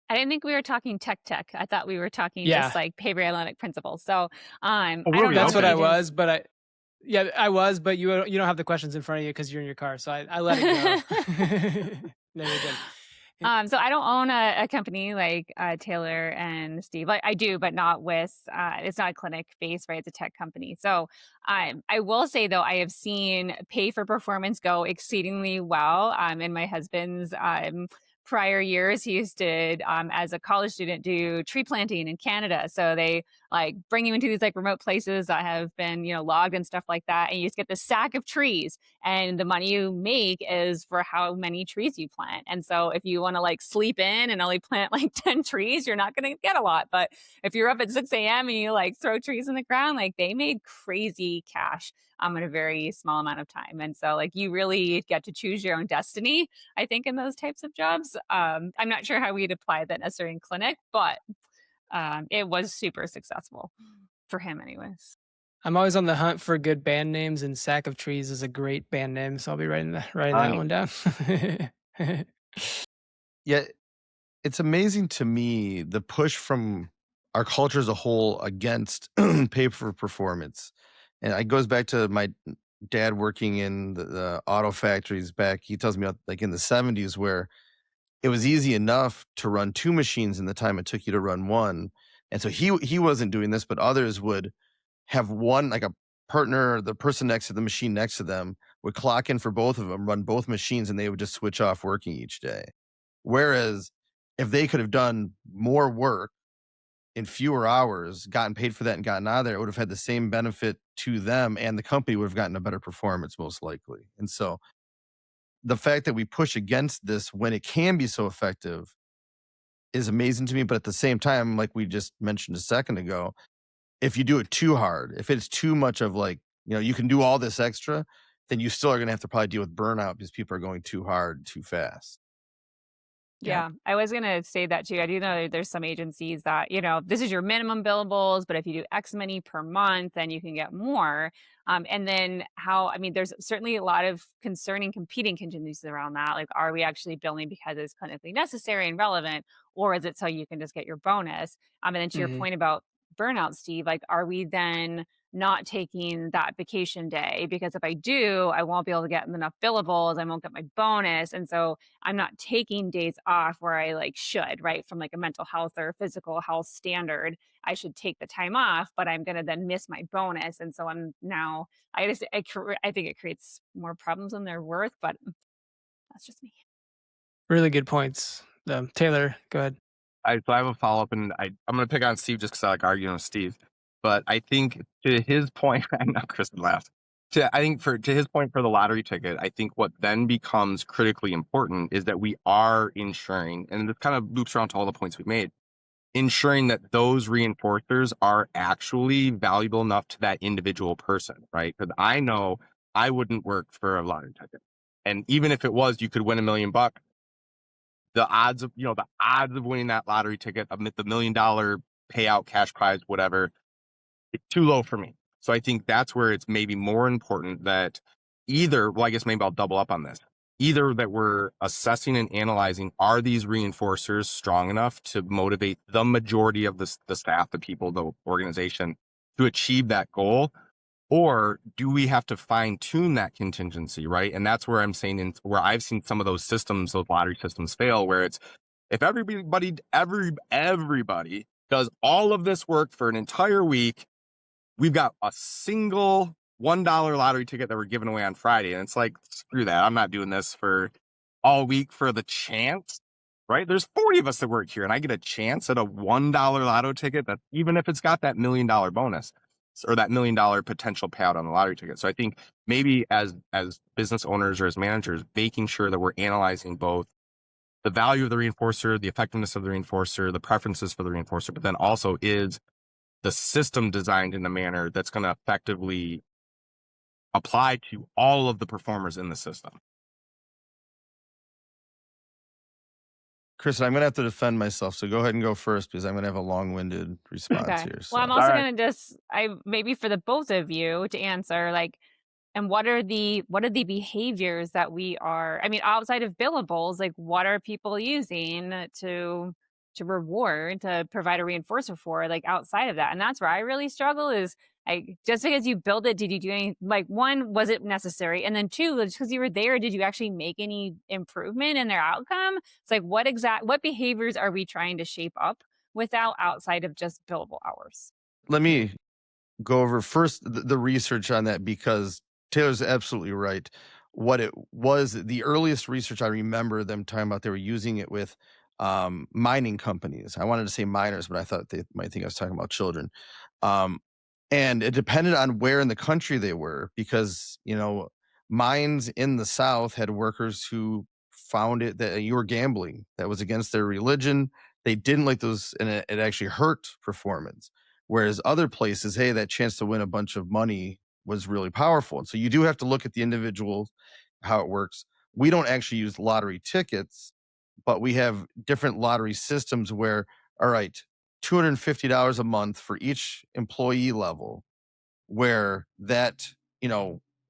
I didn't think we were talking tech. I thought we were talking Yeah. just like behavior analytic principles. So I were don't we? know. That's if what I agents- was, but I was, but you don't have the questions in front of you because you're in your car, so I let it go. No, you're good. So I don't own a company like Taylor and Steve. Like I do, but not with. It's not a clinic based, right? It's a tech company. So I will say though, I have seen pay for performance go exceedingly well. In my husband's prior years, he used to, as a college student, do tree planting in Canada. So they like bring you into these like remote places that have been logged and stuff like that, and you just get this sack of trees, and the money you make is for how many trees you plant. And so if you want to like sleep in and only plant like 10 trees, you're not going to get a lot. But if you're up at 6 a.m. and you like throw trees in the ground, like they made crazy cash in a very small amount of time. And so like you really get to choose your own destiny, I think, in those types of jobs. I'm not sure how we'd apply that necessarily in clinic, but it was super successful for him anyways. I'm always on the hunt for good band names, and Sack of Trees is a great band name, so I'll be writing that one down. Yeah, it's amazing to me the push from our culture as a whole against pay for performance. And it goes back to my dad working in the auto factories back. He tells me like in the 70s where it was easy enough to run 2 machines in the time it took you to run one. And so he wasn't doing this, but others would have one, like a partner, the person next to the machine next to them would clock in for both of them, run both machines, and they would just switch off working each day. Whereas if they could have done more work in fewer hours, gotten paid for that and gotten out of there, it would have had the same benefit to them, and the company would have gotten a better performance most likely. And so the fact that we push against this when it can be so effective is amazing to me. But at the same time, like we just mentioned a second ago, if you do it too hard, if it's too much of like, you can do all this extra, then you still are going to have to probably deal with burnout because people are going too hard, too fast. Yeah, I was going to say that too. I do know there's some agencies that, this is your minimum billables, but if you do X many per month, then you can get more. And then there's certainly a lot of concerning competing contingencies around that. Like, are we actually billing because it's clinically necessary and relevant, or is it so you can just get your bonus? And then to your point about burnout, Steve, like, are we then not taking that vacation day? Because if I do, I won't be able to get enough billables. I won't get my bonus. And so I'm not taking days off where I like should, right? From like a mental health or physical health standard, I should take the time off, but I'm going to then miss my bonus. And so I'm now, I think it creates more problems than they're worth, but that's just me. Really good points. Taylor, go ahead. So I have a follow-up, and I'm going to pick on Steve just because I like arguing with Steve. But I think to his point, I know Kristen laughed. To his point for the lottery ticket, I think what then becomes critically important is that we are ensuring, and this kind of loops around to all the points we made, ensuring that those reinforcers are actually valuable enough to that individual person, right? Because I know I wouldn't work for a lottery ticket. And even if it was, you could win $1 million. The odds of winning that lottery ticket, the $1 million payout, cash prize, whatever, it's too low for me. So I think that's where it's maybe more important that I guess maybe I'll double up on this. Either that we're assessing and analyzing, are these reinforcers strong enough to motivate the majority of the staff, the people, the organization to achieve that goal? Or do we have to fine tune that contingency, right? And that's where I'm saying, where I've seen some of those systems, those lottery systems fail, where it's if everybody does all of this work for an entire week, we've got a single $1 lottery ticket that we're giving away on Friday. And it's like, screw that. I'm not doing this for all week for the chance, right? There's 40 of us that work here, and I get a chance at a $1 lotto ticket, that even if it's got that $1 million bonus or that $1 million potential payout on the lottery ticket. So I think maybe as business owners or as managers, making sure that we're analyzing both the value of the reinforcer, the effectiveness of the reinforcer, the preferences for the reinforcer, but then also is the system designed in a manner that's going to effectively apply to all of the performers in the system. Chris, I'm going to have to defend myself, so go ahead and go first because I'm going to have a long-winded response Okay. here. Well, I'm So, also All right. going to just, maybe for the both of you to answer, like, and what are the behaviors that we are, I mean, outside of billables, like what are people using to reward, to provide a reinforcer for, like outside of that? And that's where I really struggle is, like, just because you build it, did you do any, like, one, was it necessary? And then two, just because you were there, did you actually make any improvement in their outcome? It's like, what behaviors are we trying to shape up without outside of just billable hours? let me go over first the research on that because Taylor's absolutely right. What it was, the earliest research I remember them talking about, they were using it with mining companies. I wanted to say miners, but I thought they might think I was talking about children. Um, and it depended on where in the country they were because, mines in the South had workers who found it that you were gambling. That was against their religion. They didn't like those, and it actually hurt performance. Whereas other places, hey, that chance to win a bunch of money was really powerful. And so you do have to look at the individual, how it works. We don't actually use lottery tickets, but we have different lottery systems where, all right, $250 a month for each employee level, where that,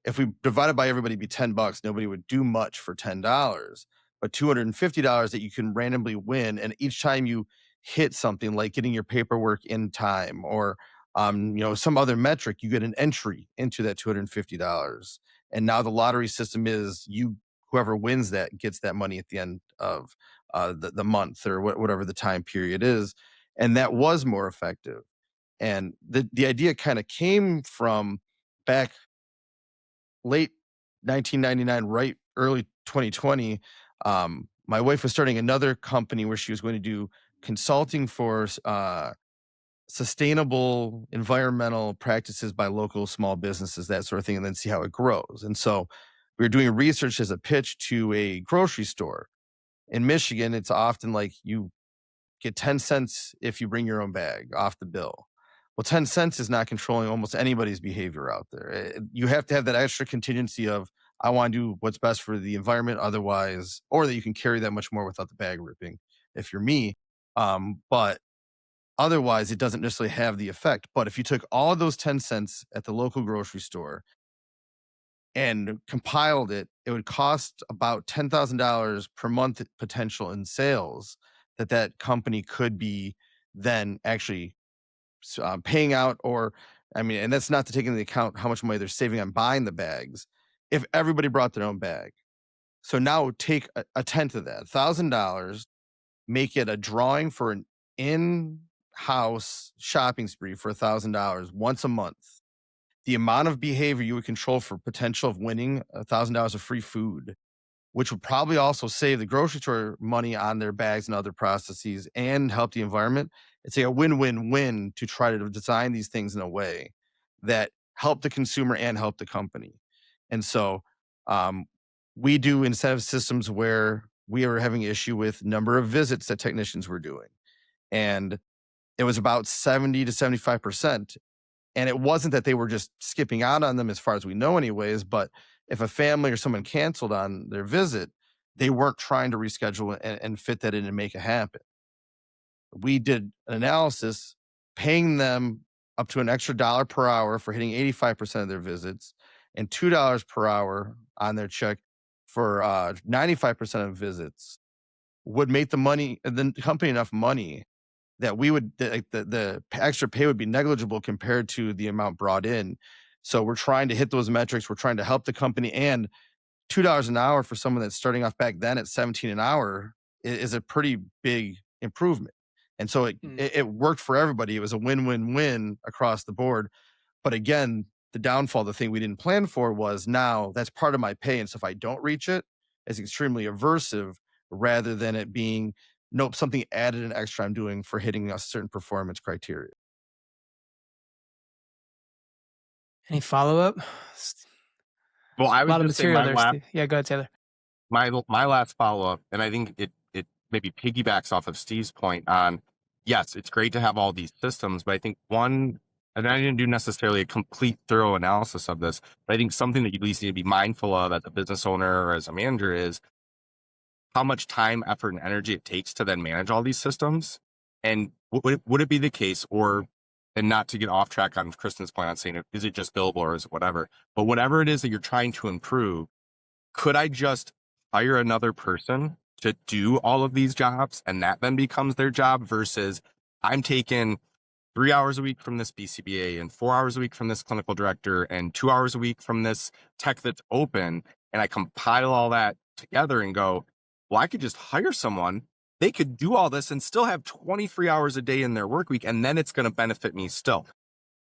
if we divided by everybody, it'd be $10, nobody would do much for $10. But $250 that you can randomly win, and each time you hit something like getting your paperwork in time or some other metric, you get an entry into that $250. And now the lottery system is whoever wins that gets that money at the end of the month or whatever the time period is. And that was more effective. And the idea kind of came from back late 1999, right early 2020. My wife was starting another company where she was going to do consulting for sustainable environmental practices by local small businesses, that sort of thing, and then see how it grows. And so we were doing research as a pitch to a grocery store. In Michigan, it's often like you get 10 cents if you bring your own bag off the bill. Well, 10 cents is not controlling almost anybody's behavior out there. You have to have that extra contingency of, I want to do what's best for the environment, otherwise, or that you can carry that much more without the bag ripping if you're me. But otherwise, it doesn't necessarily have the effect. But if you took all of those 10 cents at the local grocery store and compiled it, it would cost about $10,000 per month potential in sales that company could be then actually paying out, or and that's not to take into account how much money they're saving on buying the bags if everybody brought their own bag. So now take a tenth of that, $1,000, make it a drawing for an in-house shopping spree for $1,000 once a month. The amount of behavior you would control for potential of winning $1,000 of free food, which would probably also save the grocery store money on their bags and other processes and help the environment. It's a win-win-win to try to design these things in a way that help the consumer and help the company. And so we do incentive systems where we are having issue with number of visits that technicians were doing. And it was about 70 to 75%. And it wasn't that they were just skipping out on them as far as we know anyways, but if a family or someone canceled on their visit, they weren't trying to reschedule and fit that in and make it happen. We did an analysis paying them up to an extra $1 per hour for hitting 85% of their visits and $2 per hour on their check for 95% of visits would make the company enough money that we would the extra pay would be negligible compared to the amount brought in. So we're trying to hit those metrics. We're trying to help the company, and $2 an hour for someone that's starting off back then at 17 an hour is a pretty big improvement. And so it worked for everybody. It was a win-win-win across the board. But again, the downfall, the thing we didn't plan for was now that's part of my pay. And so if I don't reach it, it's extremely aversive rather than it being nope, something added an extra I'm doing for hitting a certain performance criteria. Any follow-up? Well, I A would lot of just say material there, Steve. Yeah, go ahead, Taylor. my last follow up, and I think it maybe piggybacks off of Steve's point on, yes, it's great to have all these systems, but I think one, and I didn't do necessarily a complete thorough analysis of this, but I think something that you at least need to be mindful of as a business owner or as a manager is how much time, effort, and energy it takes to then manage all these systems. And would it be the case, or, and not to get off track on Kristen's point on saying, is it just billable or is it whatever, but whatever it is that you're trying to improve, could I just hire another person to do all of these jobs and that then becomes their job versus I'm taking 3 hours a week from this BCBA and 4 hours a week from this clinical director and 2 hours a week from this tech that's open. And I compile all that together and go, well, I could just hire someone. They could do all this and still have 23 hours a day in their work week. And then it's going to benefit me still.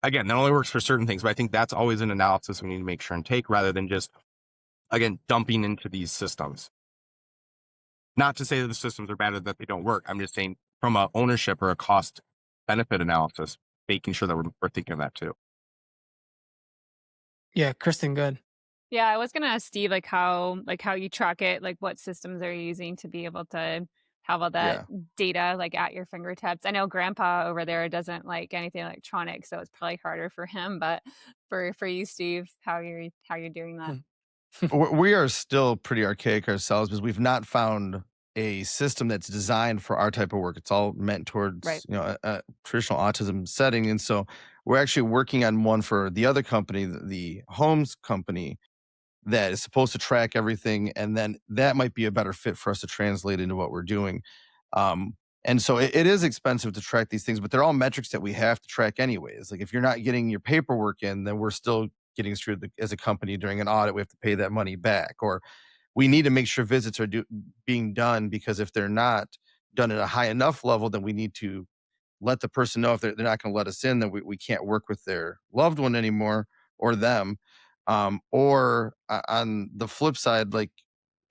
Again, that only works for certain things, but I think that's always an analysis we need to make sure and take rather than just, again, dumping into these systems. Not to say that the systems are bad or that they don't work. I'm just saying from a ownership or a cost benefit analysis, making sure that we're thinking of that too. Yeah, Kristen, good. Yeah, I was gonna ask Steve how you track it, like what systems are you using to be able to have all that Yeah. data like at your fingertips. I know Grandpa over there doesn't like anything electronic, so it's probably harder for him. But for you, Steve, how you're doing that? We are still pretty archaic ourselves because we've not found a system that's designed for our type of work. It's all meant Right. towards, a traditional autism setting. And so we're actually working on one for the other company, the homes company, that is supposed to track everything. And then that might be a better fit for us to translate into what we're doing. And so it is expensive to track these things, but they're all metrics that we have to track anyways. Like if you're not getting your paperwork in, then we're still getting screwed as a company during an audit. We have to pay that money back, or we need to make sure visits are being done, because if they're not done at a high enough level, then we need to let the person know if they're not going to let us in, then we can't work with their loved one anymore or them. Or on the flip side, like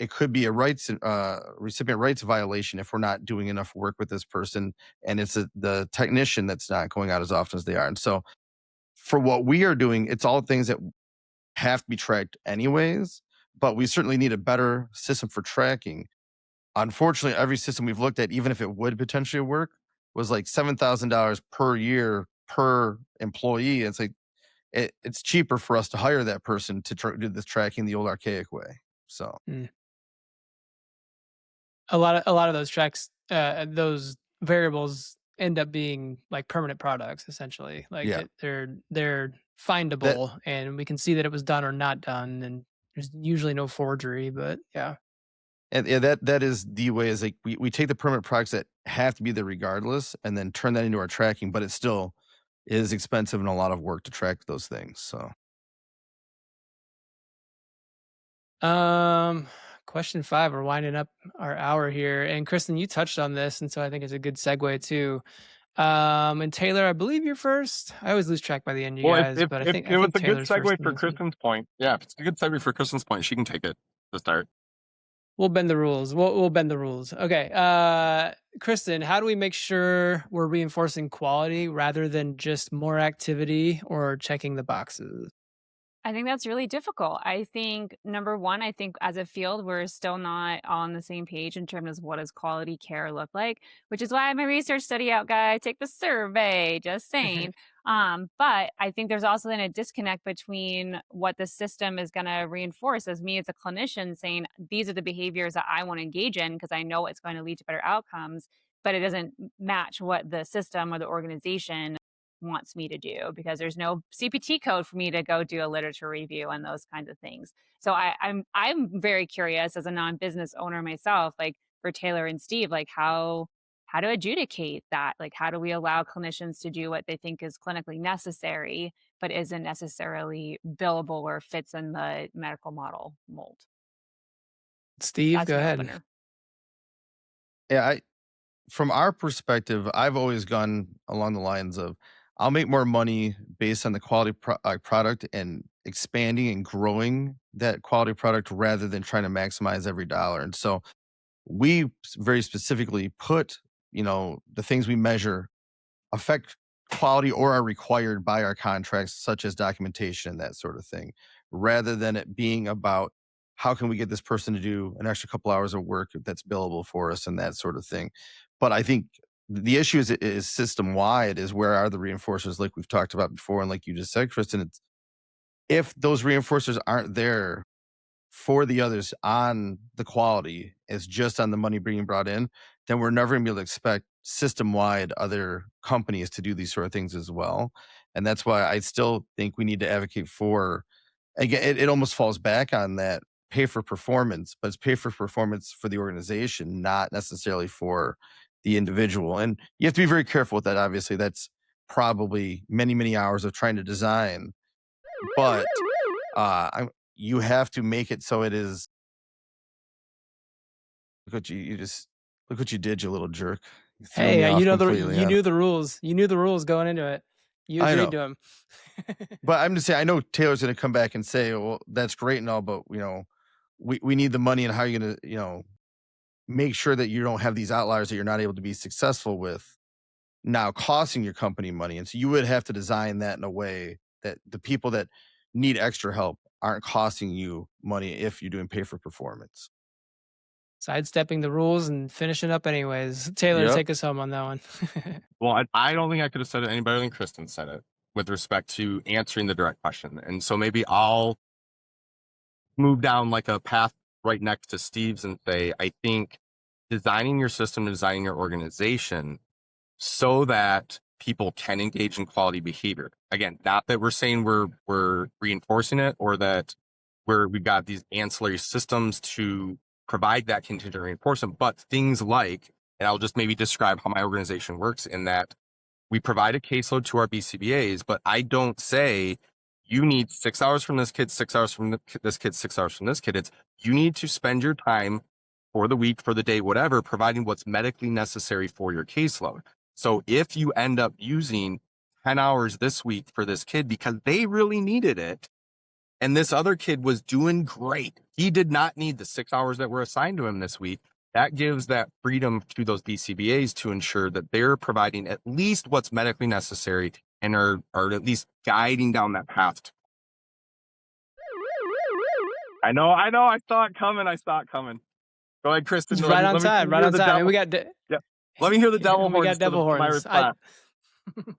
it could be a recipient rights violation if we're not doing enough work with this person, and it's the technician that's not going out as often as they are. And so for what we are doing, it's all things that have to be tracked anyways, but we certainly need a better system for tracking. Unfortunately, every system we've looked at, even if it would potentially work, was like $7,000 per year per employee. It's like it's cheaper for us to hire that person to do this tracking the old archaic way. So Mm. A lot of those tracks, those variables end up being like permanent products, essentially. Like yeah, they're that findable, and we can see that it was done or not done, and there's usually no forgery. But yeah. and yeah, that is the way. Is like we take the permanent products that have to be there regardless, and then turn that into our tracking. But it still is expensive and a lot of work to track those things. So Um, Question 5, we're winding up our hour here, and Kristen, you touched on this, and so I think it's a good segue too. And Taylor, I believe you're first. I always lose track by the end, you Well, guys, if but I if think I it was think a good Taylor's first segue in for this one. Kristen's point, yeah, if it's a good segue for Kristen's point, she can take it to start. We'll bend the rules. We'll bend the rules. Okay. Kristen, how do we make sure we're reinforcing quality rather than just more activity or checking the boxes? I think that's really difficult. I think number one, I think as a field, we're still not on the same page in terms of what does quality care look like, which is why I'm a research study out guy. Take the survey, just saying. But I think there's also then a disconnect between what the system is going to reinforce as me as a clinician saying, these are the behaviors that I want to engage in because I know it's going to lead to better outcomes, but it doesn't match what the system or the organization wants me to do because there's no CPT code for me to go do a literature review and those kinds of things. So I'm very curious as a non-business owner myself, like for Taylor and Steve, like how to adjudicate that? Like how do we allow clinicians to do what they think is clinically necessary, but isn't necessarily billable or fits in the medical model mold? Steve, That's go my ahead. opener. yeah, from our perspective, I've always gone along the lines of I'll make more money based on the quality product and expanding and growing that quality product rather than trying to maximize every dollar. And so we very specifically put, the things we measure affect quality or are required by our contracts, such as documentation and that sort of thing, rather than it being about how can we get this person to do an extra couple hours of work that's billable for us and that sort of thing. But I think the issue is system wide, is where are the reinforcers, like we've talked about before, and like you just said, Kristen. It's if those reinforcers aren't there for the others on the quality, it's just on the money being brought in, then we're never gonna be able to expect system-wide other companies to do these sort of things as well. And that's why I still think we need to advocate for, again, it almost falls back on that pay for performance, but it's pay for performance for the organization, not necessarily for the individual. And you have to be very careful with that. Obviously, that's probably many, many hours of trying to design, but you have to make it so it is. Look what look what you did, you little jerk. You threw me Hey, off completely. you knew the rules. You knew the rules going into it. You I agreed know, to them. but I'm just saying, I know Taylor's going to come back and say, "Well, that's great and all, but we need the money, and how are you going to make sure that you don't have these outliers that you're not able to be successful with, now costing your company money." And so you would have to design that in a way that the people that need extra help aren't costing you money if you're doing pay for performance. Sidestepping the rules and finishing up anyways. Taylor, Yep. take us home on that one. Well, I don't think I could have said it any better than Kristen said it with respect to answering the direct question. And so maybe I'll move down like a path right next to Steve's and say, I think designing your system, designing your organization so that people can engage in quality behavior. Again, not that we're saying we're reinforcing it, or that we've got these ancillary systems to provide that contingent reinforcement, but things like, and I'll just maybe describe how my organization works, in that we provide a caseload to our BCBAs, but I don't say you need 6 hours from this kid, 6 hours from this kid, 6 hours from this kid. It's you need to spend your time for the week, for the day, whatever, providing what's medically necessary for your caseload. So if you end up using 10 hours this week for this kid because they really needed it, and this other kid was doing great, he did not need the 6 hours that were assigned to him this week. That gives that freedom to those BCBAs to ensure that they're providing at least what's medically necessary and are at least guiding down that path. I know. I saw it coming. Go ahead, Kristen. It's right on time. Right on time. And we got Let me hear the devil we horns got devil for my horns. response.